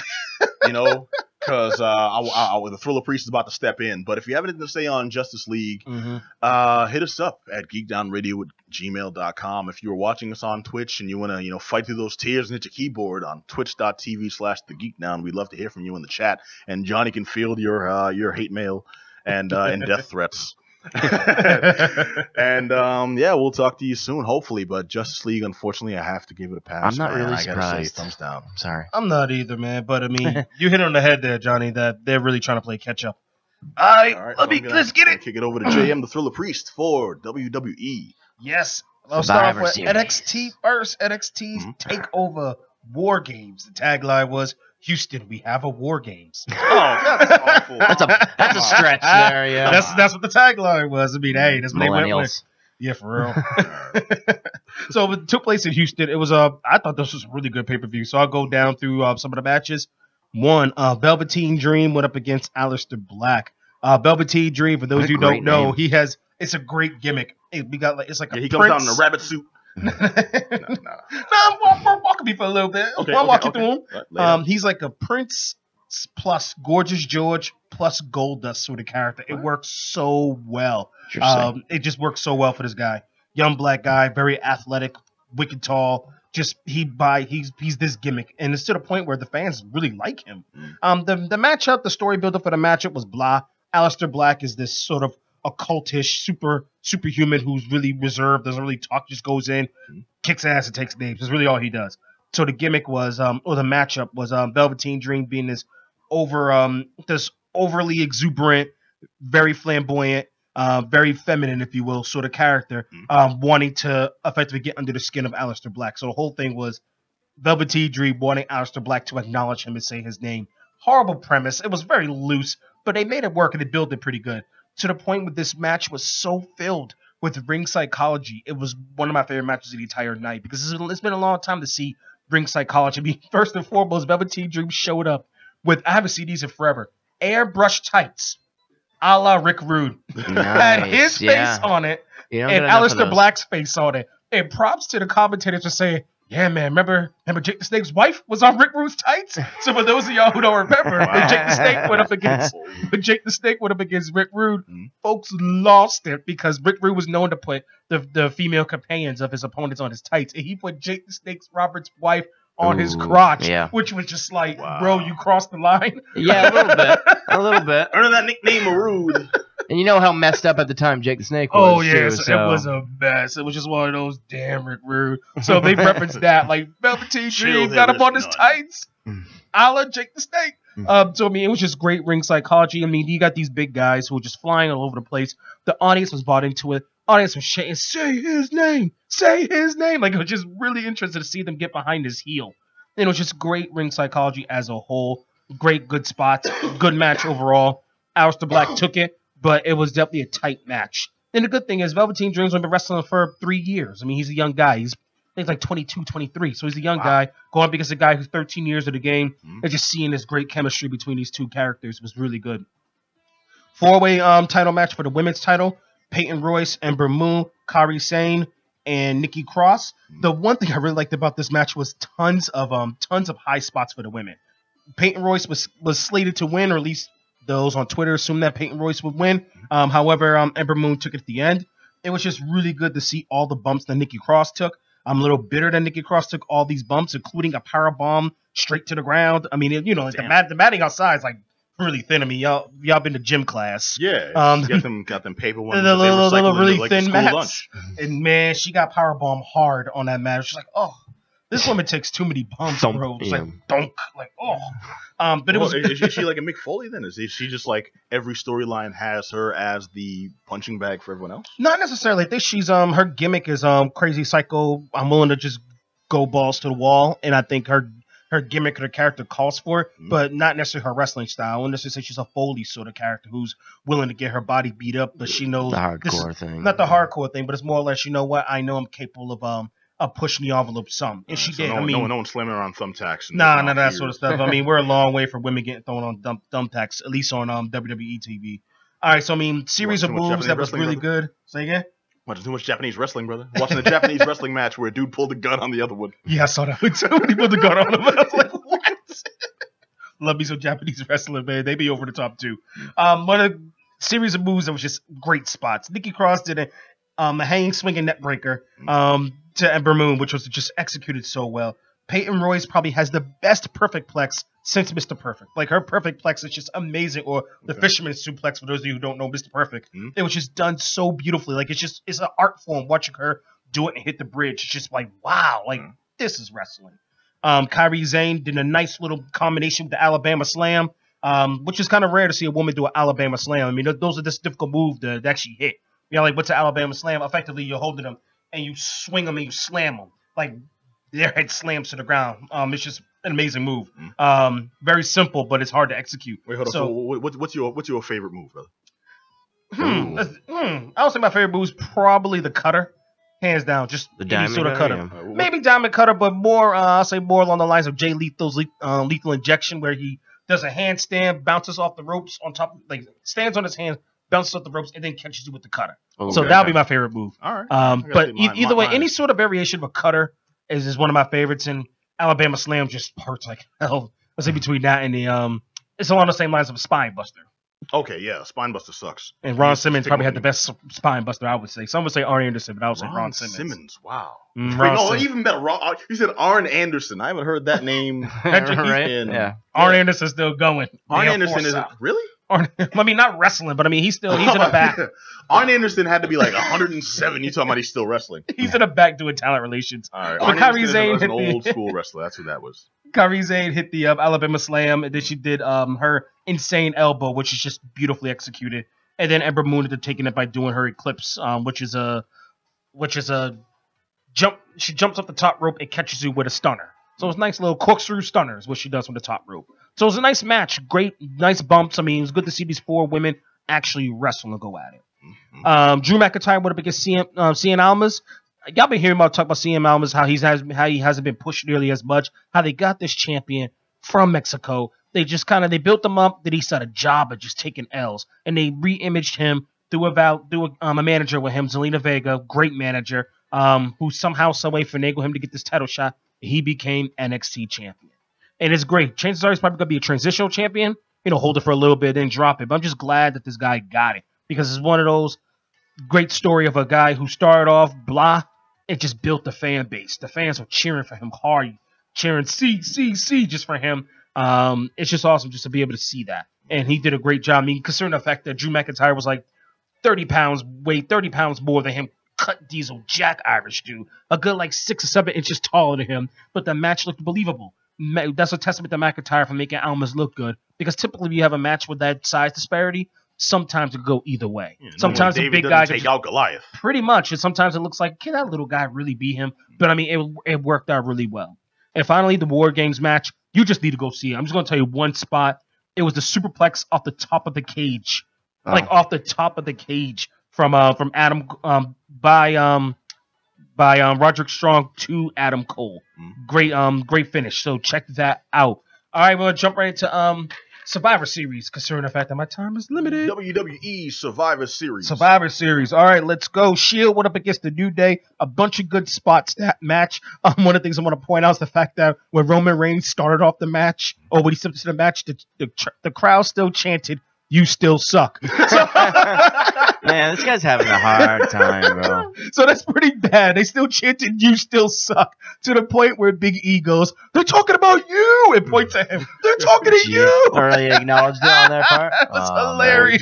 because the Thriller Priest is about to step in. But if you have anything to say on Justice League, hit us up at geekdownradio@gmail.com. If you're watching us on Twitch and you want to fight through those tears and hit your keyboard on twitch.tv/thegeekdown, we'd love to hear from you in the chat, and Johnny can field your hate mail and death threats. And yeah, we'll talk to you soon, hopefully. But Justice League, unfortunately, I have to give it a pass. I'm not really I gotta say, surprised. thumbs down. I'm sorry. I'm not either, man. But I mean, you hit on the head there, Johnny. That they're really trying to play catch up. All right, All right, let's get it. Kick it over to JM, the Thriller Priest, for WWE. Yes, I'll start off Survivor with Series. NXT first. NXT's Takeover War Games. The tagline was, "Houston, we have a War Games." Oh, that's awful. That's a stretch there. Yeah. That's what the tagline was. I mean, hey, that's what they went with. Millennials. Yeah, for real. So it took place in Houston. It was I thought this was a really good pay-per-view. So I'll go down through some of the matches. One, Velveteen Dream went up against Aleister Black. Velveteen Dream, for those What a who don't great know, name. it's a great gimmick. We got it's like Yeah, a he comes prince. out in a rabbit suit. No, walk me for a little bit. Okay, I'll walk you okay. through him. Right, lay it out. He's like a prince plus Gorgeous George plus Goldust sort of character. It works so well. Interesting. It just works so well for this guy. Young black guy, very athletic, wicked tall. Just he's this gimmick, and it's to the point where the fans really like him. The matchup, the story builder for the matchup was blah. Aleister Black is this sort of occultish, superhuman who's really reserved, doesn't really talk, just goes in, kicks ass and takes names. That's really all he does. So the gimmick was, or the matchup was, Velveteen Dream being this overly exuberant, very flamboyant, very feminine, if you will, sort of character, wanting to effectively get under the skin of Aleister Black. So the whole thing was Velveteen Dream wanting Aleister Black to acknowledge him and say his name. Horrible premise. It was very loose, but they made it work and they built it pretty good. To the point where this match was so filled with ring psychology. It was one of my favorite matches of the entire night because it's been a long time to see ring psychology. I mean, first and foremost, Velveteen Dream showed up with, I haven't seen these in forever, airbrush tights, a la Rick Rude. Had his face on it and Aleister Black's face on it. And props to the commentators for saying, yeah, man, remember Jake the Snake's wife was on Rick Rude's tights? So for those of y'all who don't remember, when Jake the Snake went up against Rick Rude, folks lost it because Rick Rude was known to put the female companions of his opponents on his tights. And he put Jake the Snake's Robert's wife on his crotch, which was just like, bro, you crossed the line. Yeah, a little bit. Earning that nickname of Rude. And you know how messed up at the time Jake the Snake was. Oh, yeah, so it was a mess. It was just one of those damn Rick Rude. So they referenced that, like, Velveteen Dream got him on his tights, a la Jake the Snake. So, I mean, it was just great ring psychology. I mean, you got these big guys who were just flying all over the place. The audience was bought into it. Audience was saying, say his name. Like, it was just really interesting to see them get behind his heel. And it was just great ring psychology as a whole. Great, good spots. Good match overall. Aleister Black took it. But it was definitely a tight match. And the good thing is Velveteen Dream's been wrestling for 3 years. I mean, he's a young guy. He's like 22, 23. So he's a young guy going up against a guy who's 13 years of the game. And just seeing this great chemistry between these two characters was really good. 4-way title match for the women's title. Peyton Royce, Ember Moon, Kairi Sane, and Nikki Cross. The one thing I really liked about this match was tons of high spots for the women. Peyton Royce was slated to win, or at least those on Twitter assumed that Peyton Royce would win. However, Ember Moon took it at the end. It was just really good to see all the bumps that Nikki Cross took. I'm a little bitter that Nikki Cross took all these bumps, including a powerbomb straight to the ground. I mean, like the matting outside is like really thin. I mean, y'all been to gym class. Yeah, got them paper ones. The little really thin mats. And man, she got powerbomb hard on that match. She's like, oh, this woman takes too many bumps, bro. It's like dunk, like oh. But is she like a Mick Foley then? Is she just like every storyline has her as the punching bag for everyone else? Not necessarily. I think she's her gimmick is crazy psycho. I'm willing to just go balls to the wall, and I think her gimmick, her character calls for it, but not necessarily her wrestling style. I wouldn't necessarily say she's a Foley sort of character who's willing to get her body beat up, but she knows the hardcore thing. Not the hardcore thing, but it's more or less, you know what? I know I'm capable of pushing the envelope some. And she did. No one slamming her on thumbtacks. Nah, none of that sort of stuff. I mean, we're a long way from women getting thrown on thumbtacks, at least on WWE TV. All right, so I mean, series of moves that was really good. Say again? Watching too much Japanese wrestling, brother. Watching the Japanese wrestling match where a dude pulled the gun on the other one. Yeah, I saw that one too. He pulled the gun on him. I was like, what? Love me some Japanese wrestling, man. They be over the top too. One of the series of moves that was just great spots. Nikki Cross did a hanging swinging net breaker to Ember Moon, which was just executed so well. Peyton Royce probably has the best perfect plex since Mr. Perfect. Like, her perfect plex is just amazing. Or the Fisherman's Suplex, for those of you who don't know Mr. Perfect. It was just done so beautifully. Like, it's an art form watching her do it and hit the bridge. It's just like, wow, like, this is wrestling. Kairi Sane did a nice little combination with the Alabama Slam, which is kind of rare to see a woman do an Alabama Slam. I mean, those are just difficult moves to actually hit. You know, like, what's an Alabama Slam? Effectively, you're holding them and you swing them and you slam them. Like, their head slams to the ground. It's just an amazing move. Very simple, but it's hard to execute. Wait, hold on. So what's your favorite move, brother? I would say my favorite move is probably the cutter. Hands down. Just the any sort of cutter. Yeah. Maybe diamond cutter, but more, I'll say more along the lines of Jay Lethal's Lethal Injection, where he does a handstand, bounces off the ropes on top, like stands on his hands, bounces off the ropes, and then catches you with the cutter. Okay. So that would be my favorite move. All right. But either way, any sort of variation of a cutter is one of my favorites, and Alabama Slam just hurts like hell. Let's say between that and the it's along the same lines of a Spine Buster. Okay, yeah, Spine Buster sucks. And Ron Simmons probably had the best Spine Buster, I would say. Some would say Arn Anderson, but I would say Ron Simmons. Wow. Even better. You said Arn Anderson. I haven't heard that name. Right? Yeah. Arn Anderson's still going. Arn Anderson is really? I mean, not wrestling, but I mean, he's in the back. Arn Anderson had to be like 107. You talking about he's still wrestling? He's in the back doing talent relations. All right, But Arn Kairi Anderson Sane was an hit old school wrestler. That's who that was. Kairi Sane hit the Alabama Slam, and then she did her insane elbow, which is just beautifully executed. And then Ember Moon ended up taking it by doing her Eclipse, which is a jump. She jumps up the top rope and catches you with a stunner. So it's nice little corkscrew stunners, what she does from the top rope. So it was a nice match, great, nice bumps. I mean, it was good to see these 4 women actually wrestle and go at it. Drew McIntyre went up against Cien Almas. Y'all been hearing about talk about Cien Almas, how he hasn't been pushed nearly as much. How they got this champion from Mexico. They just they built him up. Then he started a job of just taking L's, and they re-imaged him through a manager with him, Zelina Vega, great manager, who somehow, some way finagled him to get this title shot. He became NXT champion, and it's great. Chances are he's probably gonna be a transitional champion. Hold it for a little bit, then drop it. But I'm just glad that this guy got it, because it's one of those great story of a guy who started off blah. It just built the fan base. The fans were cheering for him hard, cheering C just for him. It's just awesome just to be able to see that. And he did a great job. I mean, considering the fact that Drew McIntyre was like 30 pounds more than him, cut Diesel Jack Irish dude, a good like 6 or 7 inches taller than him, but the match looked believable. That's a testament to McIntyre for making Almas look good, because typically when you have a match with that size disparity, sometimes it can go either way. Yeah, sometimes the big guy take out Goliath. Pretty much. And sometimes it looks like, can that little guy really beat him? But I mean, it worked out really well. And finally, the War Games match, you just need to go see it. I'm just going to tell you one spot. It was the superplex off the top of the cage. Off the top of the cage from Adam by Roderick Strong to Adam Cole. Great finish. So check that out. All right, we're going to jump right into Survivor Series, considering the fact that my time is limited. WWE Survivor Series. Survivor Series. All right, let's go. Shield went up against the New Day. A bunch of good spots that match. One of the things I want to point out is the fact that when Roman Reigns started off the match, or when he stepped into the match, the crowd still chanted, "You still suck." Man, this guy's having a hard time, bro. So that's pretty bad. They still chanted, "You still suck," to the point where Big E goes, "They're talking about you," and points at him. "They're talking to you." Already acknowledged it on their part. That's hilarious.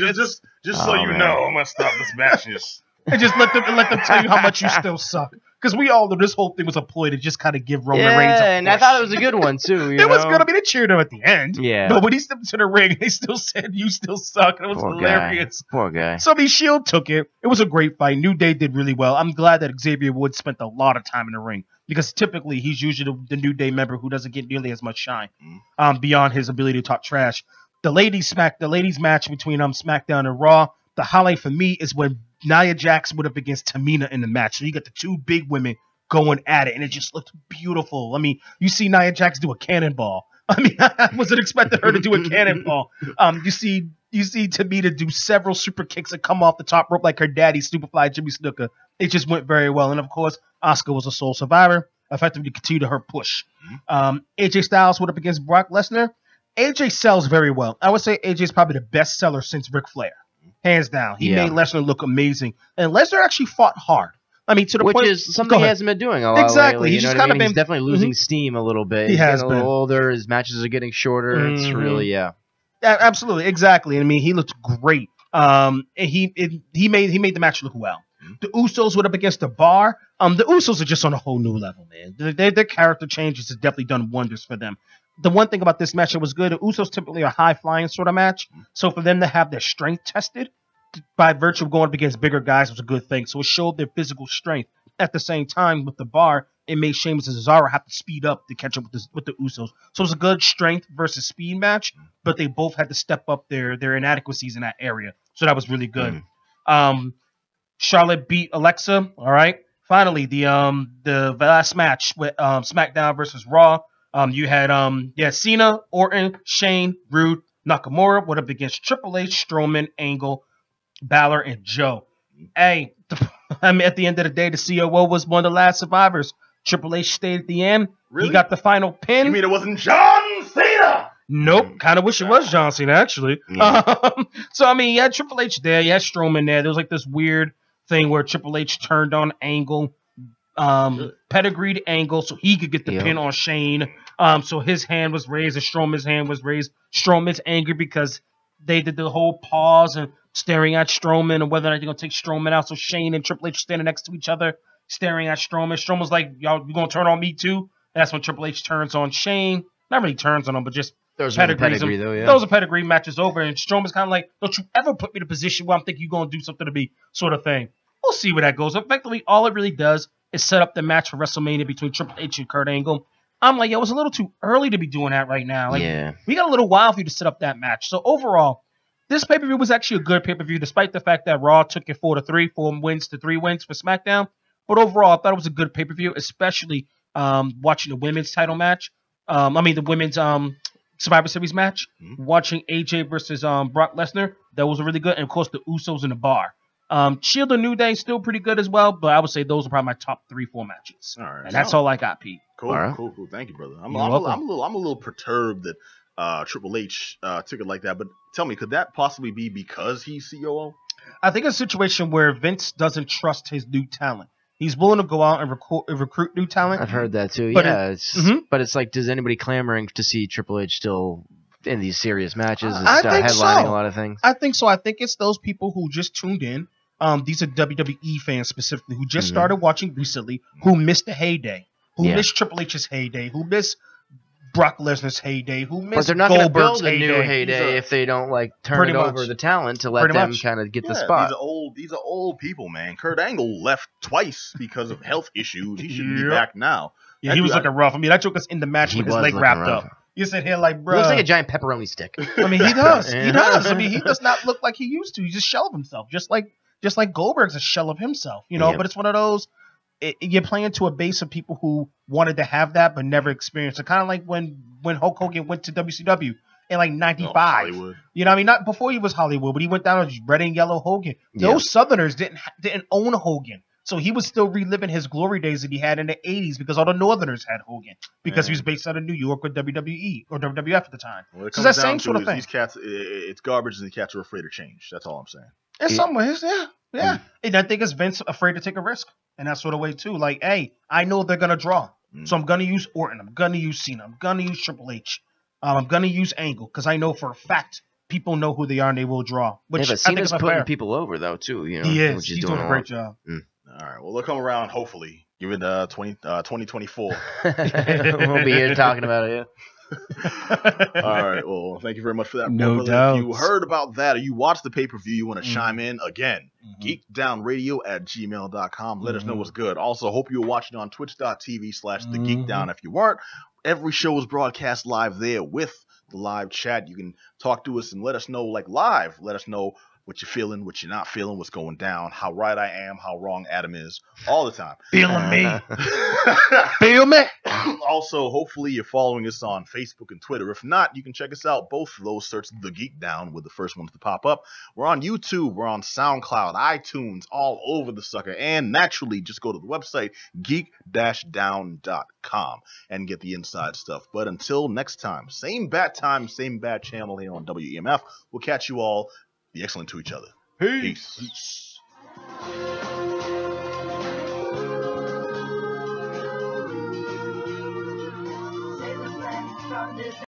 Just so you know, I'm gonna stop this match. And just let them tell you how much you still suck. Because we all know this whole thing was a ploy to just kind of give Roman Reigns a push. And I thought it was a good one, too. It was good. I mean, they cheered him at the end. Yeah. But when he stepped into the ring, they still said, "You still suck." And it was hilarious. Poor guy. So, I mean, Shield took it. It was a great fight. New Day did really well. I'm glad that Xavier Woods spent a lot of time in the ring, because typically he's usually the New Day member who doesn't get nearly as much shine beyond his ability to talk trash. The ladies match between SmackDown and Raw, the highlight for me is when Nia Jax went up against Tamina in the match. So you got the 2 big women going at it, and it just looked beautiful. I mean, you see Nia Jax do a cannonball. I mean, I wasn't expecting her to do a cannonball. You see Tamina do several super kicks that come off the top rope like her daddy, Superfly Jimmy Snuka. It just went very well. And of course, Asuka was a sole survivor, effectively continued her push. AJ Styles went up against Brock Lesnar. AJ sells very well. I would say AJ is probably the best seller since Ric Flair. Hands down. He made Lesnar look amazing. And Lesnar actually fought hard. I mean, to the point, which is something he hasn't been doing a lot exactly. lately. He's just kind of been He's definitely losing steam a little bit. He's getting a little older. His matches are getting shorter. It's really absolutely, exactly. I mean, he looked great. And he made the match look well. The Usos went up against the Bar. The Usos are just on a whole new level, man. Their character changes has definitely done wonders for them. The one thing about this match that was good, the Usos typically are high flying sort of match. So for them to have their strength tested by virtue of going up against bigger guys was a good thing. So it showed their physical strength. At the same time, with the Bar, it made Sheamus and Cesaro have to speed up to catch up with the Usos. So it was a good strength versus speed match, but they both had to step up their inadequacies in that area. So that was really good. Charlotte beat Alexa. All right. Finally, the last match with SmackDown versus Raw. You had Cena, Orton, Shane, Rude, Nakamura went up against Triple H, Strowman, Angle, Balor, and Joe. Hey, I mean, at the end of the day, the COO was one of the last survivors. Triple H stayed at the end. Really? He got the final pin. You mean it wasn't John Cena? Nope. Kind of wish it was John Cena, actually. So, I mean, you had Triple H there. You had Strowman there. There was like this weird thing where Triple H turned on Angle, pedigreed Angle so he could get the pin on Shane. So his hand was raised and Strowman's hand was raised. Strowman's angry because they did the whole pause and staring at Strowman and whether or not they're gonna take Strowman out. So Shane and Triple H standing next to each other, staring at Strowman. Strowman's like, "Y'all, you gonna turn on me too?" And that's when Triple H turns on Shane. Not really turns on him, but just There's pedigree though, yeah. Those are pedigree matches over, and Strowman's kind of like, "Don't you ever put me in a position where I'm thinking you're gonna do something to me," sort of thing. We'll see where that goes. Effectively, all it really does is set up the match for WrestleMania between Triple H and Kurt Angle. I'm like, yo, it's a little too early to be doing that right now. Like, we got a little while for you to set up that match. So overall, this pay-per-view was actually a good pay-per-view, despite the fact that Raw took it 4-3, 4 wins to 3 wins for SmackDown. But overall, I thought it was a good pay-per-view, especially watching the women's title match. The women's Survivor Series match. Mm-hmm. Watching AJ versus Brock Lesnar, that was really good. And of course, the Usos in the bar. Shield and New Day still pretty good as well, but I would say those are probably my top 3-4 matches. All right, and that's all I got, Pete. Cool, right. cool. Thank you, brother. I'm You're welcome. a little perturbed that Triple H took it like that. But tell me, could that possibly be because he's COO? I think it's a situation where Vince doesn't trust his new talent. He's willing to go out and recruit new talent. I've heard that too. But Yeah, but it's like, does anybody clamoring to see Triple H still in these serious matches? Is I think headlining so. a lot of things. I think so. I think it's those people who just tuned in. These are WWE fans specifically who just started watching recently, who missed the heyday, who missed Triple H's heyday, who missed Brock Lesnar's heyday, who missed But they're not going to Goldberg's build a new heyday if they don't turn Pretty it over much. the talent to let Pretty them much. kind of get the Yeah, spot. These are old people, man. Kurt Angle left twice because of health issues. He shouldn't be Yep. back now. Yeah, he was looking rough. I mean, that joke us in the match He with his was leg looking wrapped rough. up. You sit here like, He bro. looks like a giant pepperoni stick. I mean, he does. Yeah. He does. I mean, he does not look like he used to. He's just shell of himself, just like Goldberg's a shell of himself, you know. Yeah. But it's one of those. You're playing to a base of people who wanted to have that but never experienced it. Kind of like when Hulk Hogan went to WCW in like '95. Hollywood. You know, what I mean, not before he was Hollywood, but he went down as red and yellow Hogan. Yeah. Those Southerners didn't own Hogan. So he was still reliving his glory days that he had in the 80s because all the Northerners had Hogan because he was based out of New York with WWE or WWF at the time. Well, it So comes that down same to sort of is thing. These cats, it's garbage, and the cats are afraid of change. That's all I'm saying. In some ways, yeah. And I think it's Vince afraid to take a risk in that sort of way too. Like, hey, I know they're gonna draw, so I'm gonna use Orton, I'm gonna use Cena, I'm gonna use Triple H, I'm gonna use Angle because I know for a fact people know who they are and they will draw. Which But I think Cena's is putting unfair. people over though too. You know, He is. which He's doing a great job. All right. Well, they'll come around. Hopefully, give it 2024. We'll be here talking about it. All right. Well, thank you very much for that. No brother. doubt. If you heard about that or you watched the pay-per-view, you want to chime in again, geekdownradio@gmail.com. Let us know what's good. Also, hope you're watching on twitch.tv/thegeekdown. If you weren't, every show is broadcast live there with the live chat. You can talk to us and let us know live. Let us know what you're feeling, what you're not feeling, what's going down, how right I am, how wrong Adam is, all the time. Feeling me. Feel me. Also, hopefully you're following us on Facebook and Twitter. If not, you can check us out. Both of those, search The Geek Down with the first ones to pop up. We're on YouTube. We're on SoundCloud, iTunes, all over the sucker. And naturally, just go to the website, geek-down.com, and get the inside stuff. But until next time, same bat channel here on WEMF. We'll catch you all. Be excellent to each other. Peace.